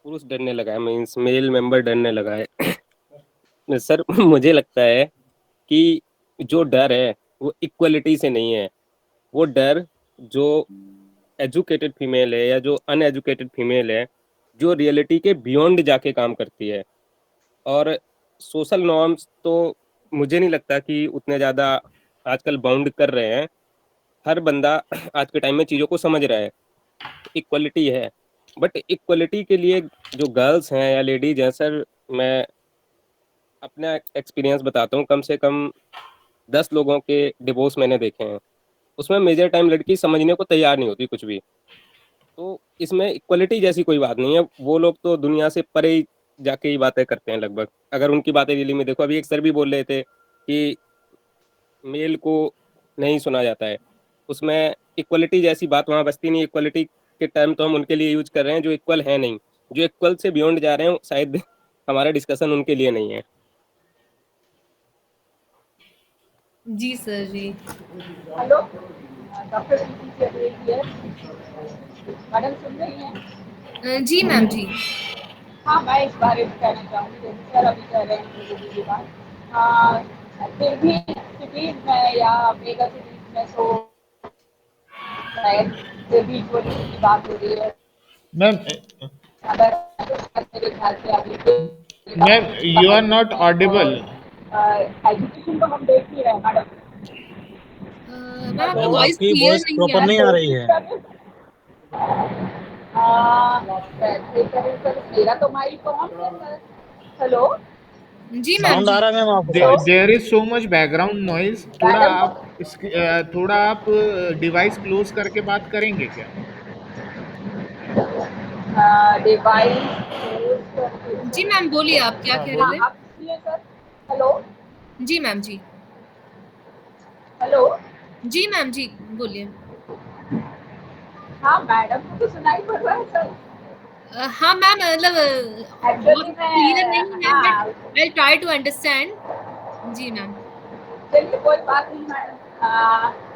पुरुष डरने लगा है, मीन्स मेल मेंबर डरने लगा है। सर मुझे लगता है कि जो डर है वो इक्वलिटी से नहीं है, वो डर जो एजुकेटेड फीमेल है या जो अनएजुकेटेड फीमेल है, जो रियलिटी के बियॉन्ड जाके काम करती है। और सोशल नॉर्म्स तो मुझे नहीं लगता कि उतने ज़्यादा आजकल बाउंड कर रहे हैं। हर बंदा आज के टाइम में चीज़ों को समझ रहा है, इक्वलिटी है। बट इक्वलिटी के लिए जो गर्ल्स हैं या लेडीज हैं, सर मैं अपना एक्सपीरियंस बताता हूँ, कम से कम 10 लोगों के डिवोर्स मैंने देखे हैं, उसमें मेजर टाइम लड़की समझने को तैयार नहीं होती कुछ भी। तो इसमें इक्वलिटी जैसी कोई बात नहीं है, वो लोग तो दुनिया से परे ही जाके ही बातें करते हैं लगभग। अगर उनकी बातें रियली में देखो, अभी एक सर भी बोल रहे थे कि मेल को नहीं सुना जाता है, उसमें इक्वलिटी जैसी बात वहाँ बचती नहीं। इक्वलिटी के टर्म तो हम उनके लिए यूज कर रहे हैं जो इक्वल है नहीं, जो इक्वल से बियॉन्ड जा रहे हैं, शायद हमारा डिस्कशन उनके लिए नहीं है। जी सर जी। हेलो डॉक्टर मैडम सुन रही हैं? जी मैम जी। हाँ, मैं इस बारे में कहना चाहूँगी, जैसे सर अभी कह रहे हैं मुझे की बात, फिर भी सिटीज में या मेगा सिटीज में तो शायद फिर भी इक्वलिटी की बात हो रही है। मैम, अगर मेरे ख्याल से अभी ma'am you are not audible. Education तो हम देख ही रहे हैं मैडम। मैम आपकी मैम वॉइस आपकी क्लियर वॉइस नहीं प्रॉपर आ नहीं आ रही है। मेरा तो माइक ऑन है सर। हेलो जी मैम साउंड जी। आ रहा है मैम आपको? There is so much background noise. Madam थोड़ा आप डिवाइस क्लोज करके बात करेंगे क्या? डिवाइस जी मैम बोलिए, आप क्या हाँ कह रहे हाँ बोलिए। थे? आप सुनिए सर। हेलो जी मैम जी। हेलो जी मैम जी बोलिए। हाँ मैडम को तो सुनाई पड़ रहा है सर। हाँ मैम, मतलब बहुत एक्चुअली क्लियर मैं नहीं है, बट हाँ आई ट्राई टू अंडरस्टैंड। जी मैम। चलिए कोई बात नहीं मैडम,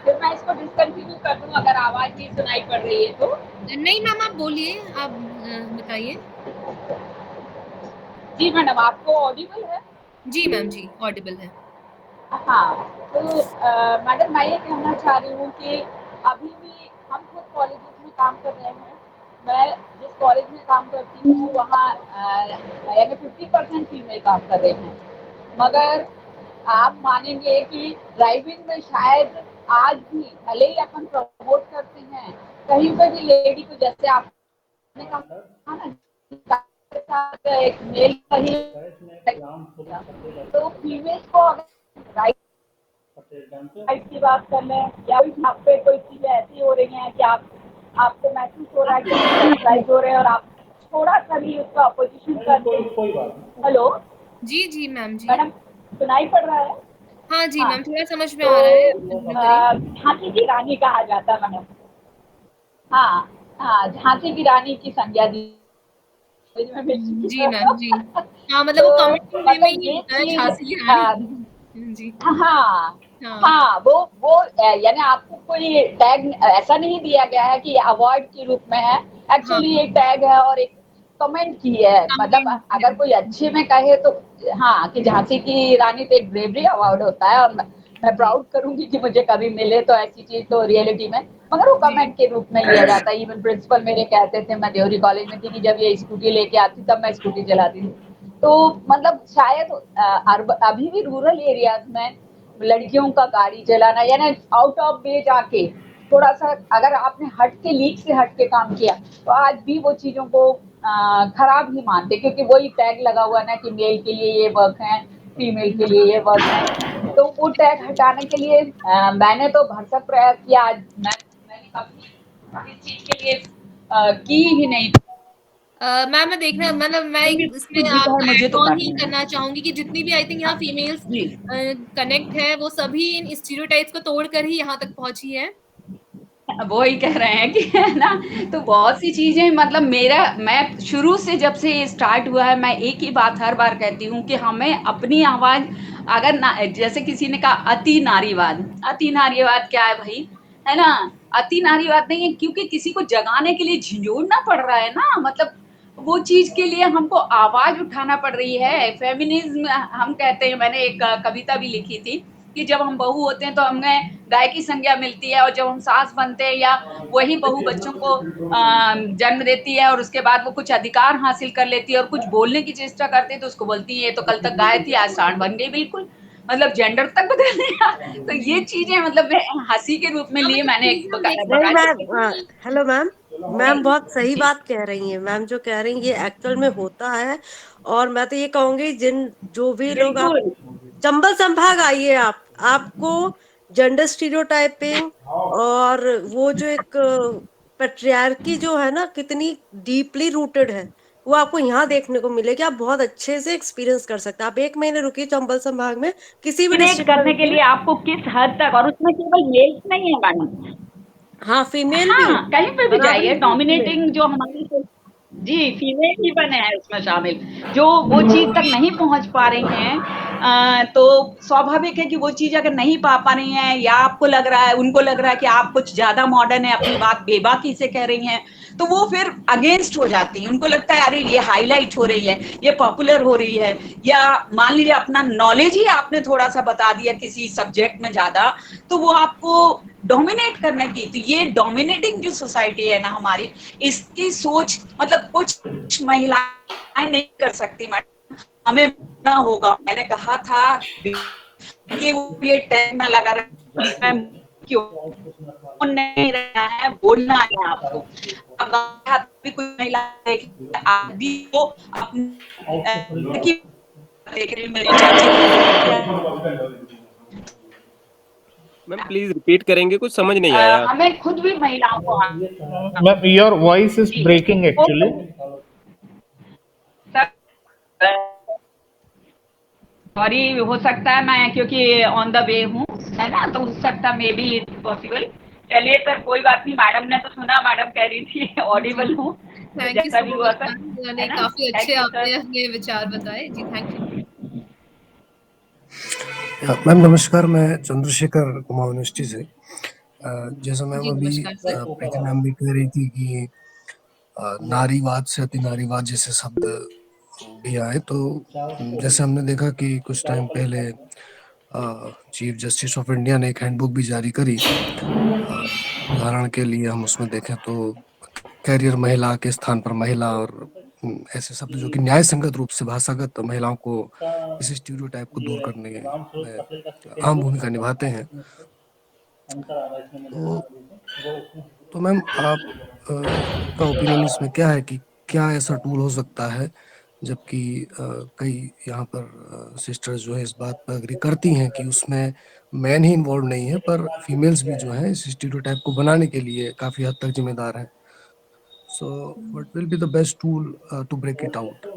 फिर मैं इसको डिसकंटिन्यू कर दूँ अगर आवाज़ नहीं सुनाई पड़ रही है तो। नहीं मैम, आप बोलिए, आप बताइए। जी मैडम आपको ऑडिबल है? जी मैम जी, ऑडिबल है। हाँ, तो मैडम मैं ये कहना चाह रही हूँ कि अभी भी हम खुद कॉलेजेस में काम कर रहे हैं। मैं जिस कॉलेज में काम करती हूँ वहाँ यानी 50% फीमेल काम कर रहे हैं, मगर आप मानेंगे कि ड्राइविंग में शायद आज भी भले ही अपन प्रमोट करते हैं, कहीं पर भी लेडी को, जैसे आपने कहा ना, के साथ एक मेल का ही, तो फीमेल्स को अगर राइट की बात कर लें या यहाँ पे कोई चीज़ें ऐसी हो रही हैं कि आपको महसूस हो रहा है कि सरप्राइज हो रहे हैं और आप थोड़ा सा भी उसका अपोजिशन करते। हेलो जी जी मैम जी। मैडम सुनाई पड़ रहा है? हाँ जी हाँ मैम, थोड़ा समझ में तो आ रहा है, कंटिन्यू करिए। झांसी की रानी कहा जाता है मैडम। हाँ हाँ, झांसी की रानी की संज्ञा दी में मिल चुकी जी है। मैम जी। हाँ, मतलब वो तो कमेंट वे में मतलब ही ये होता है, चीज झांसी की रानी। जी। हाँ हाँ हाँ, वो यानी आपको कोई टैग ऐसा नहीं दिया गया है कि अवार्ड के रूप में है। हाँ, एक्चुअली ये टैग है और एक कमेंट की है, मतलब कमेंट अगर कोई अच्छे में कहे तो हाँ, कि झांसी की रानी तो एक ब्रेवरी अवार्ड होता है और मैं जी प्राउड करूंगी कि मुझे कभी मिले तो ऐसी चीज तो रियलिटी में, मगर वो जी। कमेंट के रूप में लिया जाता है। इवन प्रिंसिपल मेरे कहते थे, मैं देवरी कॉलेज में थी, कि जब ये स्कूटी लेके आती तब मैं स्कूटी चलाती थी। तो मतलब शायद अभी भी रूरल एरियाज में लड़कियों का गाड़ी चलाना यानी आउट ऑफ वे जाके थोड़ा सा, अगर आपने हट के लीक से हट के काम किया तो आज भी वो चीजों को खराब ही मानते, क्योंकि वही टैग लगा हुआ ना कि मेल के लिए ये वर्क है, फीमेल के लिए ये वर्क है। तो वो टैग हटाने के लिए मैंने तो भरसक प्रयास किया। आज मैंने कभी इस चीज के लिए की ही नहीं। मैम मैं देखना, मतलब मैं इसमें कुछ भी कहे आपका मुझे ऐड तो ऑन ही करना करना चाहूंगी कि जितनी भी आई थिंक यहाँ फीमेल्स जी कनेक्ट है, वो सभी इन स्टीरियोटाइप्स को तोड़कर ही यहाँ तक पहुंची है। वो ही कह रहे हैं कि है ना, तो बहुत सी चीजें, मतलब मैं शुरू से जब से ये स्टार्ट हुआ है, मैं एक ही बात हर बार कहती हूँ कि हमें अपनी आवाज, अगर ना, जैसे किसी ने कहा अति नारीवाद क्या है भाई, है ना, अति नारीवाद नहीं है, क्योंकि किसी को जगाने के लिए झिझोड़ना पड़ रहा है ना, मतलब वो चीज के लिए हमको आवाज उठाना पड़ रही है। फेमिनिज्म हम कहते हैं, मैंने एक कविता भी लिखी थी कि जब हम बहू होते हैं तो हमें गाय की संज्ञा मिलती है, और जब हम सास बनते हैं या वही बहू बच्चों को जन्म देती है और उसके बाद वो कुछ अधिकार हासिल कर लेती है और कुछ बोलने की चेष्टा करती है तो उसको बोलती है तो कल तक गाय थी आज सांड बन गई, बिल्कुल मतलब जेंडर तक बदल गया। तो ये चीजें मतलब मैं हंसी के रूप में लिए मैंने एक नहीं मैम, हेलो मैम, मैम बहुत सही बात कह रही हैं। मैम जो कह रही हैं ये एक्चुअल में होता है। और मैं तो ये कहूंगी जो भी लोग आप चंबल संभाग आइए, आपको जेंडर स्टीरियोटाइपिंग और वो जो एक पेट्रियार्की जो है ना कितनी डीपली रूटेड है, वो आपको यहाँ देखने को मिलेगी। आप बहुत अच्छे से एक्सपीरियंस कर सकते हैं। आप 1 महीने रुकिए चंबल संभाग में किसी भी डिस्ट्रिक्ट करने के लिए आपको किस हद तक, और उसमें केवल मेल्स नहीं है मैडम, हाँ फीमेल भी, हाँ कहीं पे भी बराबरी जाइए, से डोमिनेटिंग जो हमारी जी फीमेल भी बने हैं उसमें शामिल, जो वो चीज तक नहीं पहुंच पा रही हैं। तो स्वाभाविक है कि वो चीज अगर नहीं पा रही हैं, या आपको लग रहा है, उनको लग रहा है कि आप कुछ ज्यादा मॉडर्न है, अपनी बात बेबाकी से कह रही हैं, तो वो फिर अगेंस्ट हो जाती है। उनको लगता है अरे ये हाईलाइट हो रही है, ये पॉपुलर हो रही है, या मान लीजिए अपना नॉलेज ही आपने थोड़ा सा बता दिया किसी सब्जेक्ट में ज्यादा, तो वो आपको डोमिनेट करने की। तो ये डोमिनेटिंग जो सोसाइटी है ना हमारी, इसकी सोच मतलब कुछ महिलाएं नहीं कर सकती मैडम, हमें ना होगा। मैंने कहा था कि वो ये टैग में लगा रहा है, क्यों नहीं रहना है, बोलना है आपको। अब भी कोई महिला आदि को अपनी देख रही मेरी चाची, मैम प्लीज रिपीट करेंगे, कुछ समझ नहीं आया। हमें खुद भी महिलाओं को Ma'am, your voice is breaking actually. Sorry, हो सकता है मैं क्योंकि ऑन द वे हूँ, है ना, तो हो सकता मे बी इट्स पॉसिबल। चलिए सर कोई बात नहीं, मैडम ने तो सुना, मैडम कह रही थी ऑडिबल हूँ, थैंक यू जैसा सो भी हुआ मच सर, मैम, है ना। काफी अच्छे थैंक यू आपने सर। अपने विचार बताए जी, थैंक यू। मैम नमस्कार, मैं चंद्रशेखर कुमार यूनिवर्सिटी से। जैसा मैम जी अभी नमस्कार सर। प्रीति मैम भी कह रही थी कि नारीवाद से अति नारीवाद जैसे शब्द भी आए, तो जैसे हमने देखा कि कुछ टाइम पहले चीफ जस्टिस ऑफ इंडिया ने एक हैंडबुक भी जारी करी। उदाहरण के लिए हम उसमें देखें तो कैरियर महिला के स्थान पर महिला, और ऐसे शब्द जो कि न्याय संगत रूप से भाषागत महिलाओं को इस स्टीरियोटाइप को दूर करने में अहम भूमिका निभाते हैं। तो मैम आप का ओपिनियन इसमें क्या है कि क्या ऐसा टूल हो सकता है, जबकि कई यहाँ पर सिस्टर्स जो है इस बात पर एग्री करती हैं कि उसमें मैन ही इन्वॉल्व नहीं है, पर फीमेल्स भी जो है इस स्टीरियोटाइप को बनाने के लिए काफी हद तक जिम्मेदार हैं। So what will be the best tool to break it out?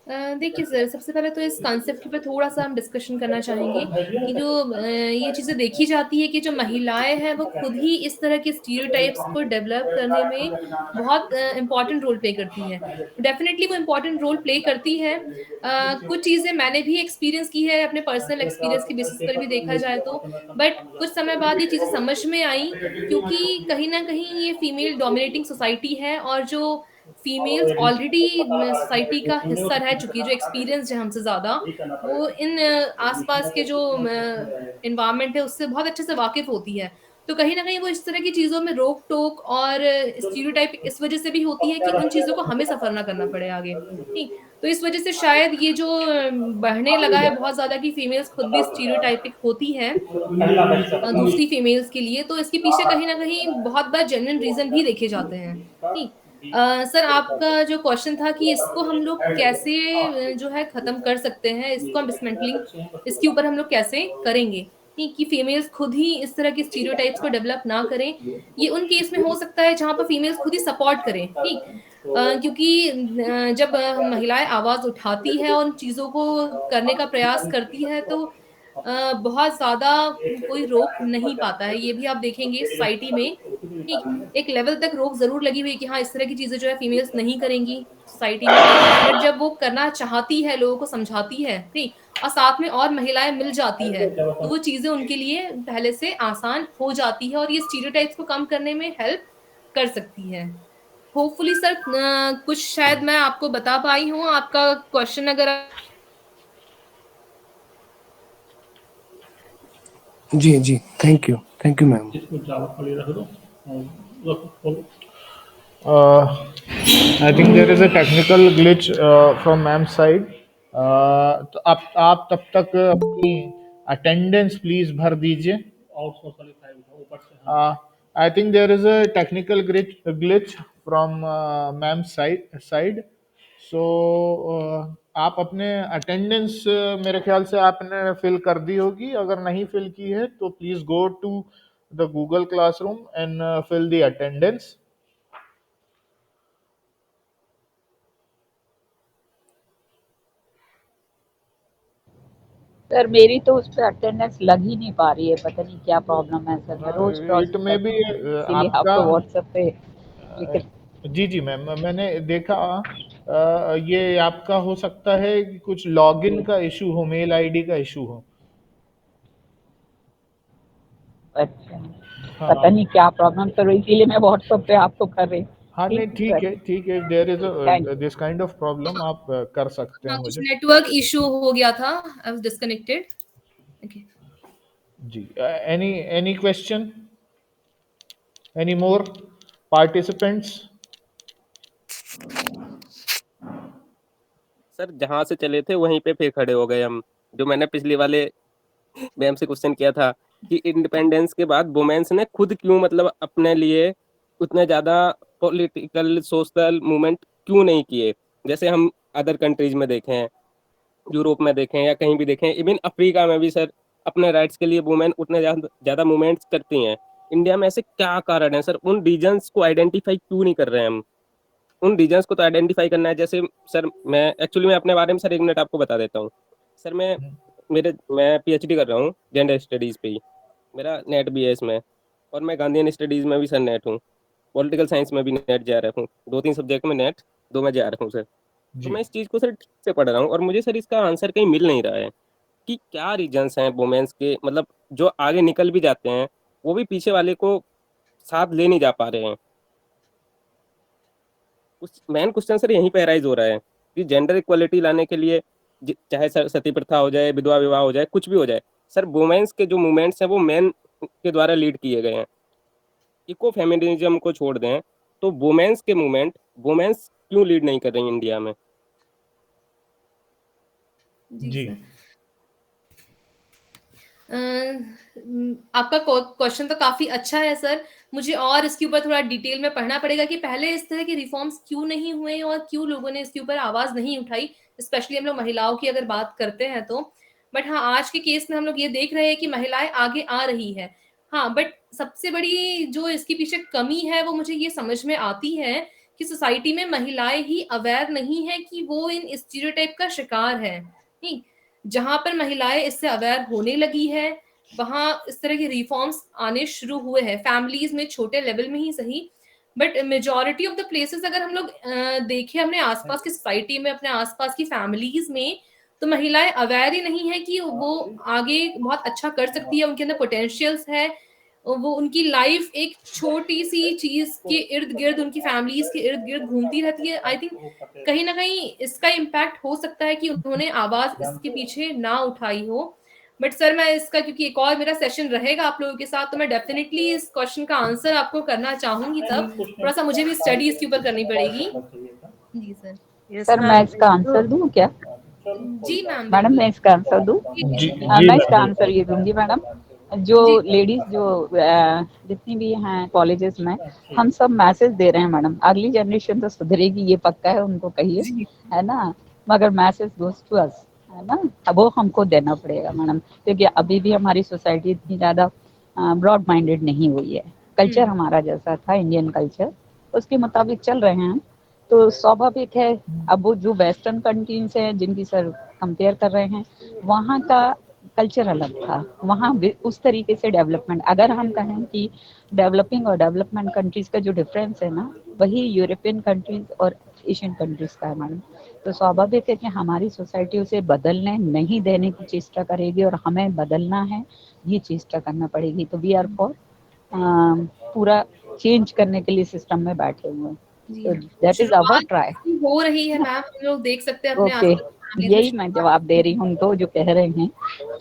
देखिए सर, सबसे पहले तो इस कॉन्सेप्ट पे थोड़ा-सा हम डिस्कशन करना चाहेंगे कि जो ये चीज़ें देखी जाती है कि जो महिलाएँ हैं, वो खुद ही इस तरह के स्टीरियोटाइप्स को डेवलप करने में बहुत इम्पोर्टेंट रोल प्ले करती हैं। डेफ़िनेटली वो इम्पोर्टेंट रोल प्ले करती है। कुछ चीज़ें मैंने भी एक्सपीरियंस की है, अपने पर्सनल एक्सपीरियंस के बेसिस पर भी देखा जाए तो। बट कुछ समय बाद ये चीज़ें समझ में आई, क्योंकि कहीं न कहीं ये फीमेल डोमिनेटिंग सोसाइटी है, और जो फीमेल्स ऑलरेडी सोसाइटी का हिस्सा रह चुकी है, जो एक्सपीरियंस्ड है हमसे ज़्यादा, वो इन आस-पास के जो एनवायरनमेंट है उससे बहुत अच्छे से वाकिफ़ होती है। तो कहीं न कहीं वो इस तरह की चीज़ों में रोक-टोक और स्टीरियोटाइप इस वज़ह से भी होती है कि उन चीज़ों को हमें सफ़र ना करना पड़े आगे, ठीक? तो इस वज़ह से शायद ये जो बढ़ने लगा है बहुत ज़्यादा कि फीमेल्स खुद भी स्टीरियोटाइपिक होती हैं दूसरी फीमेल्स के लिए, तो इसके पीछे कहीं न कहीं बहुत बार जेन्युइन रीज़न भी देखे जाते हैं, ठीक? सर आपका जो क्वेश्चन था कि इसको हम लोग कैसे जो है ख़त्म कर सकते हैं, इसको हम डिसमेंटलिंग इसके ऊपर हम लोग कैसे करेंगे, ठीक? कि फीमेल्स खुद ही इस तरह के स्टीरियोटाइप्स को डेवलप ना करें। ये उन केस में हो सकता है जहाँ पर फीमेल्स खुद ही सपोर्ट करें, ठीक? क्योंकि जब महिलाएँ आवाज़ उठाती है और उन चीज़ों को करने का प्रयास करती है तो बहुत ज़्यादा कोई रोक नहीं पाता है। ये भी आप देखेंगे सोसाइटी में ठीक, एक लेवल तक रोक ज़रूर लगी हुई है कि हाँ, इस तरह की चीज़ें जो है फीमेल्स नहीं करेंगी सोसाइटी में। बट जब वो करना चाहती है, लोगों को समझाती है, ठीक, और साथ में और महिलाएँ मिल जाती है, तो वो चीज़ें उनके लिए पहले से आसान हो जाती है और ये स्टीरियोटाइप्स को कम करने में हेल्प कर सकती है। होपफुली सर कुछ शायद मैं आपको बता पाई हूँ, आपका क्वेश्चन अगर जी, जी। Thank you ma'am. I think there is a technical glitch from ma'am's side. तो आप तब तक अपनी अटेंडेंस प्लीज भर दीजिए. I think there is a technical glitch from ma'am's side. So आप अपने अटेंडेंस मेरे ख्याल से आपने फिल कर दी होगी. अगर नहीं फिल की है तो please go to the Google classroom and fill the attendance. Sir मेरी तो उस पर अटेंडेंस लग ही नहीं पा रही है, पता नहीं क्या प्रॉब्लम है सर। मैं रोज इट प्रोसेस में भी करती हूँ, इसीलिए आपका आपको व्हाट्सएप पे लिख। जी जी मैम, मैंने देखा ये आपका हो सकता है कि कुछ लॉगिन का इशू हो, मेल आईडी का इशू हो. अच्छा, पता हाँ नहीं क्या प्रॉब्लम सर, इसीलिए मैं व्हाट्सएप पे आपको कर रही हूँ। हाँ, ठीक नहीं है ठीक सर, है ठीक है. There is thank this kind of problem. आप कर सकते हैं हाँ, कुछ मुझे. नेटवर्क इश्यू हो गया था, आई वाज़ डिस्कनेक्टेड. ओके. जी. Any question, any more participants? Sir जहाँ से चले थे वहीं पे फिर खड़े हो गए हम। जो मैंने पिछली वाले मैम से क्वेश्चन किया था कि इंडिपेंडेंस के बाद वुमेन्स ने खुद क्यों मतलब अपने लिए उतने ज़्यादा पॉलिटिकल सोशल मूवमेंट क्यों नहीं किए। जैसे हम अदर कंट्रीज में देखें, यूरोप में देखें या कहीं भी देखें, इवन अफ्रीका में भी सर अपने राइट्स के लिए वुमेन उतने ज़्यादा मूवमेंट्स करती हैं। इंडिया में ऐसे क्या कारण है सर? उन रीजन्स को आइडेंटिफाई क्यों नहीं कर रहे हैं हम? उन रीजन्स को तो आइडेंटिफाई करना है। जैसे सर मैं अपने बारे में सर 1 मिनट आपको बता देता हूँ। सर मैं पीएचडी कर रहा हूँ जेंडर स्टडीज़ पे ही। मेरा नेट भी है इसमें, और मैं गांधीयन स्टडीज़ में भी सर नेट हूँ। पॉलिटिकल साइंस में भी नेट JRF हूँ। 2-3 सब्जेक्ट में नेट, 2 में JRF हूँ सर। तो जी मैं इस चीज़ को सर ठीक से पढ़ रहा हूँ और मुझे सर इसका आंसर कहीं मिल नहीं रहा है कि क्या रीजन्स हैं वुमेन्स के, मतलब जो आगे निकल भी जाते हैं वो भी पीछे वाले को साथ ले नहीं जा पा रहे हैं। उस मेन क्वेश्चन सर यहीं पे अराइज हो रहा है कि जेंडर इक्वलिटी लाने के लिए चाहे सर सती प्रथा हो जाए, विधवा विवाह हो जाए, कुछ भी हो जाए, सर वुमेन्स के जो मूवमेंट्स हैं वो मेन के द्वारा लीड किए गए हैं। इको फेमिनिज्म को छोड़ दें तो वुमेन्स के मूवमेंट वुमेन्स क्यों लीड नहीं कर रही इंडिया में? जी जी. सर. आपका क्वेश्चन तो काफी अच्छा है सर. मुझे और इसके ऊपर थोड़ा डिटेल में पढ़ना पड़ेगा कि पहले इस तरह के रिफॉर्म्स क्यों नहीं हुए और क्यों लोगों ने इसके ऊपर आवाज नहीं उठाई, स्पेशली हम लोग महिलाओं की अगर बात करते हैं तो. बट हाँ, आज के केस में हम लोग ये देख रहे हैं कि महिलाएं आगे आ रही है. हाँ, बट सबसे बड़ी जो इसके पीछे कमी है वो मुझे ये समझ में आती है कि सोसाइटी में महिलाएं ही अवेयर नहीं है कि वो इन स्टीरियोटाइप का शिकार है. ठीक, जहां पर महिलाएं इससे अवेयर होने लगी है वहां इस तरह के रिफॉर्म्स आने शुरू हुए हैं, फैमिलीज में छोटे लेवल में ही सही. But majority of the places अगर हम लोग देखें अपने आसपास की सोसाइटी में, अपने आसपास की फैमिलीज में, तो महिलाएं अवेयर ही नहीं है कि वो आगे बहुत अच्छा कर सकती है, उनके अंदर पोटेंशियल्स है. वो उनकी लाइफ एक छोटी सी चीज के इर्द गिर्द, उनकी फैमिलीज के इर्द गिर्द घूमती रहती है. आई थिंक कहीं ना कहीं इसका इम्पैक्ट हो सकता है कि उन्होंने आवाज इसके पीछे ना उठाई हो. बट सर मैं इसका, क्योंकि एक और मेरा सेशन रहेगा आप लोगों के साथ, तो मैं डेफिनेटली इस क्वेश्चन का आंसर आपको करना चाहूंगी. तब थोड़ा सा मुझे भी स्टडी इसके ऊपर करनी पड़ेगी. जी सर. यस सर मैं मैम. इसका आंसर दूं क्या? जी मैम, मैडम बिल्कुल. मैं इसका आंसर दूं? जी जी जी मैं इसका मैम. आंसर ये दूंगी मैडम, जो जी लेडीज जो जितनी भी हैं कॉलेजेस में, हम सब मैसेज दे रहे हैं मैडम। अगली जनरेशन तो सुधरेगी, ये पक्का है, उनको कहिए, जी है ना? मगर मैसेज गोज टू अस, है ना? अब वो हमको देना पड़ेगा मैडम, क्योंकि अभी भी हमारी सोसाइटी इतनी ज़्यादा ब्रॉड माइंडेड नहीं हुई है। कल्चर हमारा जैसा था, इंडियन कल्चर, उसके मुताबिक चल रहे हैं। तो स्वाभाविक है, अब वो जो वेस्टर्न कंट्रीज हैं जिनकी सर कंपेयर कर रहे हैं, वहाँ का कल्चर अलग था, वहाँ उस तरीके से डेवलपमेंट, अगर हम कहें कि डेवलपिंग और डेवलपमेंट कंट्रीज का जो डिफरेंस है ना, वही यूरोपियन कंट्रीज और एशियन कंट्रीज का है मैडम। तो स्वाभाविक है कि हमारी सोसाइटी उसे बदलने नहीं देने की चेष्टा करेगी और हमें बदलना है, ये चेष्टा करना पड़ेगी। तो वी आर फॉर पूरा चेंज करने के लिए सिस्टम में बैठे हुए हैं। जी तो हाँ, दैट इज अवर शुरुआत ट्राई। हो रही है मैम, हम लोग देख सकते हैं अपने ओके, आसपास फैमिलीज में यही मैं जवाब दे रही हूँ उनको जो कह रहे हैं।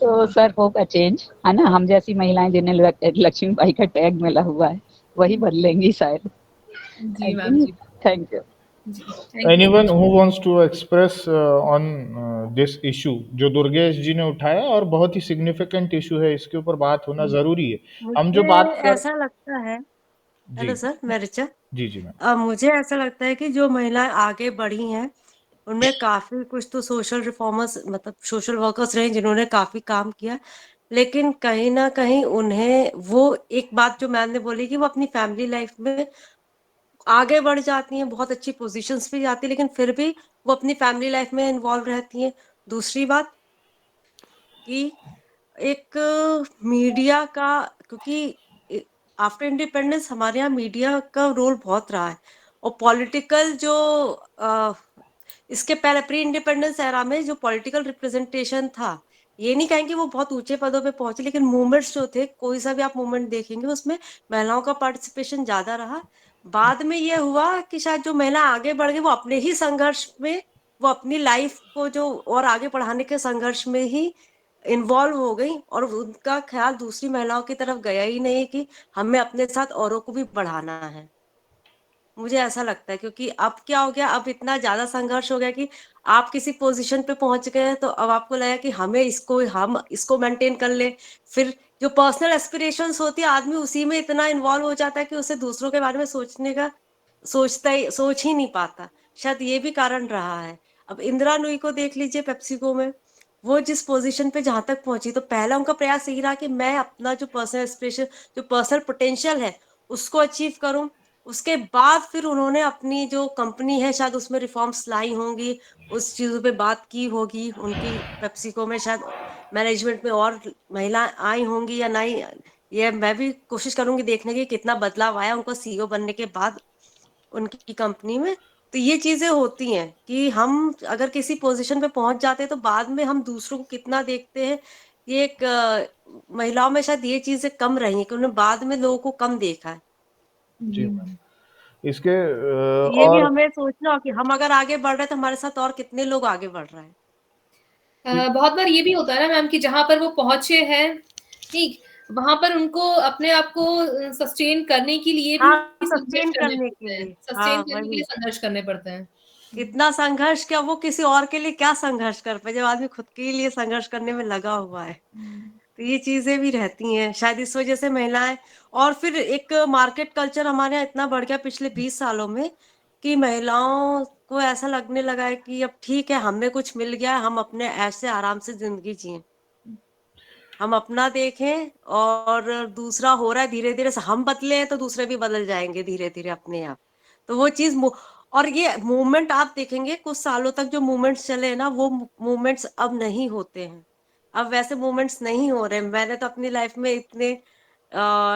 तो सर होगा चेंज, है ना, हम जैसी महिलाएं जिन्हें लक्ष्मीबाई का टैग मिला हुआ है वही बदलेंगी शायद। जी मैम जी थैंक यू। जी thank you. Anyone who wants to express on this issue जो दुर्गेश जी ने उठाया, और बहुत ही सिग्निफिकेंट इशू है, इसके ऊपर बात होना जरूरी है। हम जो मुझे बात कर ऐसा लगता है, जी हेलो सर, मैं रिचा। जी जी मैम। मुझे ऐसा लगता है कि जो महिलाएं आगे बढ़ी हैं उनमें काफी कुछ तो सोशल रिफॉर्मर्स मतलब सोशल वर्कर्स रहे जिन्होंने काफी काम किया, लेकिन कहीं ना कहीं उन्हें वो एक बात जो मैम ने बोली कि वो अपनी फैमिली लाइफ में आगे बढ़ जाती हैं, बहुत अच्छी पोजीशंस पे जाती है, लेकिन फिर भी वो अपनी फैमिली लाइफ में इन्वॉल्व रहती हैं। दूसरी बात कि एक मीडिया का, क्योंकि आफ्टर इंडिपेंडेंस हमारे यहाँ मीडिया का रोल बहुत रहा है, और पॉलिटिकल जो अ, इसके पहले प्री इंडिपेंडेंस एरा में जो पॉलिटिकल रिप्रेजेंटेशन था, ये नहीं कहेंगे वो बहुत ऊंचे पदों पे पहुंचे, लेकिन मूवमेंट्स जो थे, कोई सा भी आप मूवमेंट देखेंगे उसमें महिलाओं का पार्टिसिपेशन ज्यादा रहा। बाद में ये हुआ कि शायद जो महिला आगे बढ़ गई वो अपने ही संघर्ष में, वो अपनी लाइफ को जो और आगे बढ़ाने के संघर्ष में ही इन्वॉल्व हो गई, और उनका ख्याल दूसरी महिलाओं की तरफ गया ही नहीं कि हमें अपने साथ औरों को भी बढ़ाना है। मुझे ऐसा लगता है, क्योंकि अब क्या हो गया, अब इतना ज्यादा संघर्ष हो गया कि आप किसी पोजीशन पे पहुंच गए हैं, तो अब आपको लगा कि हम इसको मेंटेन कर ले। फिर जो पर्सनल एस्पिरेशंस होती है, आदमी उसी में इतना इन्वॉल्व हो जाता है कि उसे दूसरों के बारे में सोच ही नहीं पाता। शायद ये भी कारण रहा है। अब इंदिरा नूई को देख लीजिए, पेप्सिको में वो जिस पोजीशन पे जहां तक पहुंची, तो पहला उनका प्रयास यही रहा कि मैं अपना जो पर्सनल एस्पिरेशन, जो पर्सनल पोटेंशियल है, उसको अचीव करूं। उसके बाद फिर उन्होंने अपनी जो कंपनी है शायद उसमें रिफॉर्म्स लाई होंगी, उस चीजों पे बात की होगी, उनकी पेप्सिको में शायद मैनेजमेंट में और महिला आई होंगी या नहीं, ये मैं भी कोशिश करूंगी देखने की कितना बदलाव आया उनको सीईओ बनने के बाद उनकी कंपनी में। तो ये चीजें होती हैं कि हम अगर किसी पोजीशन पे पहुंच जाते हैं तो बाद में हम दूसरों को कितना देखते हैं, ये एक महिलाओं में शायद ये चीजें कम रही हैं कि उन्होंने बाद में लोगों को कम देखा है। जी मैम। इसके तो ये भी और हमें सोचना हो कि हम अगर आगे बढ़ रहे हैं तो हमारे साथ और कितने लोग आगे बढ़ रहे हैं। बहुत बार ये भी होता है ना मैम कि जहां पर वो पहुंचे हैं, ठीक, वहां पर उनको अपने आप को सस्टेन करने के लिए भी हाँ, संघर्ष सस्टेन करने करने के पड़ते हैं, लिए, सस्टेन हाँ करने के वही, लिए संघर्ष करने पड़ते हैं। इतना संघर्ष क्या, वो किसी और के लिए क्या संघर्ष कर पाए जब आदमी खुद के लिए संघर्ष करने में लगा हुआ है। तो ये चीजें भी रहती हैं शायद, इस वजह से महिलाएं, और फिर एक मार्केट कल्चर हमारे यहाँ इतना बढ़ गया पिछले 20 सालों में कि महिलाओं को ऐसा लगने लगा है कि अब ठीक है, हमें कुछ मिल गया है, हम अपने ऐसे आराम से जिंदगी जिए, हम अपना देखें, और दूसरा हो रहा है धीरे धीरे से हम बदले हैं तो दूसरे भी बदल जाएंगे धीरे धीरे अपने आप। तो वो चीज और ये मूवमेंट आप देखेंगे कुछ सालों तक जो मूवमेंट्स चले हैं ना, वो मूवमेंट्स अब नहीं होते हैं। अब वैसे मूवमेंट्स नहीं हो रहे। मैंने तो अपनी लाइफ में इतने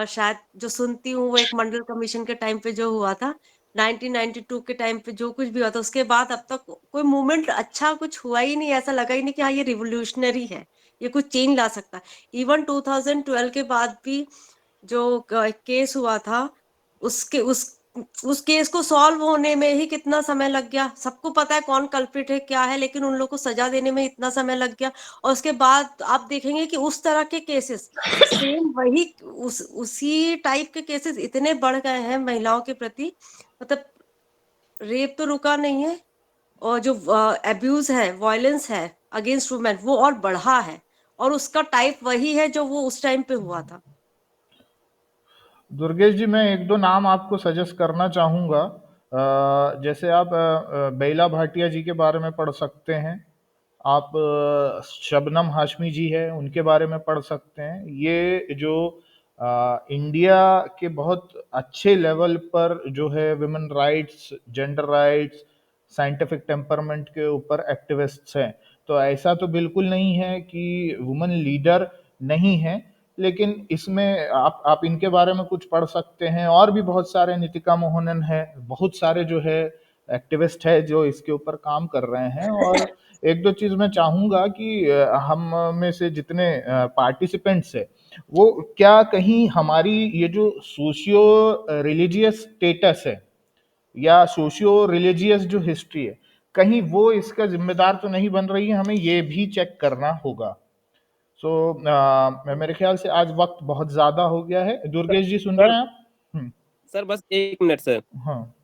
शायद जो सुनती हूँ वो एक मंडल कमीशन के टाइम पे जो हुआ था, 1992 के टाइम पे जो कुछ भी हुआ था, उसके बाद अब तक कोई मूवमेंट अच्छा कुछ हुआ ही नहीं, ऐसा लगा ही नहीं कि हाँ ये रिवोल्यूशनरी है, ये कुछ चेंज ला सकता है। इवन 2012 के बाद भी जो केस हुआ था, उसके उस केस को सॉल्व होने में ही कितना समय लग गया। सबको पता है कौन कल्प्रिट है क्या है, लेकिन उन लोगों को सजा देने में इतना समय लग गया। और उसके बाद आप देखेंगे कि उस तरह के केसेस सेम वही उसी टाइप के केसेस इतने बढ़ गए हैं महिलाओं के प्रति। मतलब रेप तो रुका नहीं है, और जो अब्यूज है, वायलेंस है अगेंस्ट वुमेन, वो और बढ़ा है, और उसका टाइप वही है जो वो उस टाइम पे हुआ था। दुर्गेश जी, मैं एक दो नाम आपको सजेस्ट करना चाहूँगा। जैसे आप बेला भाटिया जी के बारे में पढ़ सकते हैं, आप शबनम हाशमी जी है, उनके बारे में पढ़ सकते हैं। ये जो इंडिया के बहुत अच्छे लेवल पर जो है women rights, gender rights, scientific temperament के ऊपर एक्टिविस्ट्स हैं। तो ऐसा तो बिल्कुल नहीं है कि वुमन लीडर नहीं है, लेकिन इसमें आप इनके बारे में कुछ पढ़ सकते हैं। और भी बहुत सारे, नितिका मोहनन है, बहुत सारे जो है एक्टिविस्ट है जो इसके ऊपर काम कर रहे हैं। और एक दो चीज मैं चाहूंगा कि हम में से जितने पार्टिसिपेंट्स है वो क्या कहीं हमारी ये जो सोशियो रिलीजियस स्टेटस है या सोशियो रिलीजियस जो हिस्ट्री है, कहीं वो इसका जिम्मेदार तो नहीं बन रही है, हमें ये भी चेक करना होगा। सो मेरे ख्याल से आज वक्त बहुत ज्यादा हो गया है। दुर्गेश जी सुन रहे हैं आप? सर बस 1 मिनट सर, हाँ।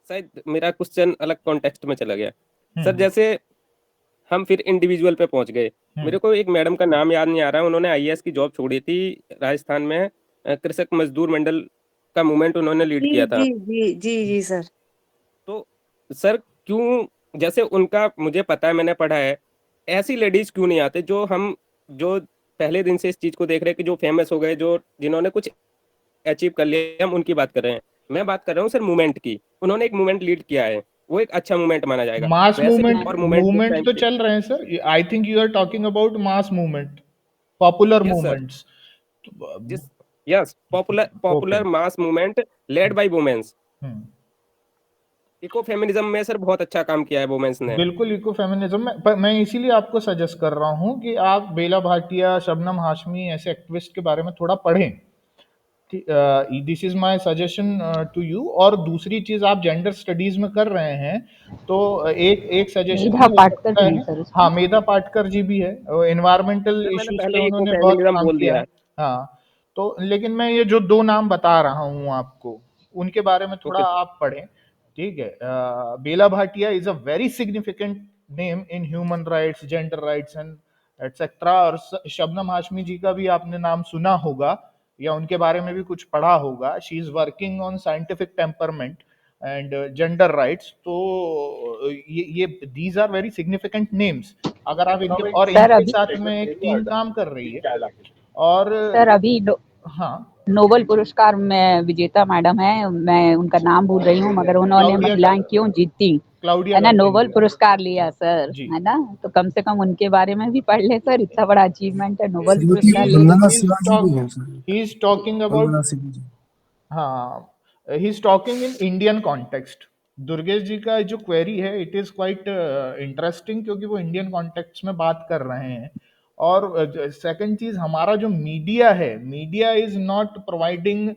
शायद मेरा क्वेश्चन अलग कॉन्टेक्स्ट में चला गया। सर हम्म जैसे हम फिर इंडिविजुअल पे पहुंच गए, हम्म मेरे को एक मैडम का नाम याद नहीं आ रहा है, उन्होंने आईएएस की जॉब छोड़ी थी राजस्थान में, कृषक मजदूर मंडल का मूवमेंट उन्होंने लीड जी किया था। जी जी जी जी सर। तो सर क्यों, जैसे उनका मुझे पता है, मैंने पढ़ा है, ऐसी लेडीज क्यों नहीं आते जो हम, जो पहले दिन से इस चीज को देख रहे हैं कि जो फेमस हो गए, जो जिन्होंने कुछ अचीव कर लिया, हम उनकी बात कर रहे हैं। मैं बात कर रहा हूँ सर मूवमेंट की, उन्होंने एक मूवमेंट लीड किया है, वो एक अच्छा मूवमेंट माना जाएगा। मास वैसे मूवमेंट, और मूवमेंट जिस मूवमेंट टाइम तो पे, चल रहे हैं sir. I think you are talking about mass movement, popular yes sir, movements. जिस, yes, popular okay. Popular mass movement led by womens. Hmm eco feminism में सर बहुत अच्छा काम किया है वुमेन्स ने। बिल्कुल इको फेमिनिज्म में, पर मैं इसीलिए आपको सजेस्ट कर रहा हूँ कि आप बेला भाटिया, शबनम हाशमी ऐसे एक्टिविस्ट के बारे में थोड़ा पढ़ें। This is my suggestion to you. और दूसरी चीज, आप जेंडर स्टडीज में कर रहे हैं तो एक एक सजेशन मेधा ये हो पाटकर सकता भी है है। सर उसमें। हाँ, मेधा पाटकर जी भी है, एनवायरमेंटल सर मैंने इश्यूज पे पहले इको उन्होंने बहुत फेमिनिज्म काम बोल किया दिया है। है। हाँ, तो लेकिन मैं ये जो दो नाम बता रहा हूँ आपको, उनके बारे में थोड़ा ओके आप पढ़ें। ठीक है। Bela Bhatia is a very significant name in human rights, gender rights and etcetera. और शबनम हाशमी जी का भी आपने नाम सुना होगा या उनके बारे में भी कुछ पढ़ा होगा। She is working on scientific temperament and gender rights. तो ये these are very significant names. अगर आप इनके, और सर इनके अभी साथ में एक टीम काम कर रही है। और सर अभी हाँ, नोबेल पुरस्कार में विजेता मैडम है, मैं उनका नाम भूल रही हूँ, मगर उन्होंने क्लाउडिया महिलाएं क्यों जीती, क्लाउडिया है ना, नोबेल गल्टिंग पुरस्कार लिया सर, जी। है ना। तो कम से कम उनके बारे में भी पढ़ ले सर, इतना बड़ा अचीवमेंट है, नोबेल श्रीमती पुरस्कार ले वंदना लेते। शिवाजी भी हैं sir, he is talking about, Vandana Singh ji. हाँ, he is talking in Indian context. Durgesh ji का जो क्वेरी है, इट इज क्वाइट इंटरेस्टिंग, क्योंकि वो इंडियन कॉन्टेक्स्ट में बात कर रहे हैं। और सेकंड चीज, हमारा जो मीडिया है, media is not providing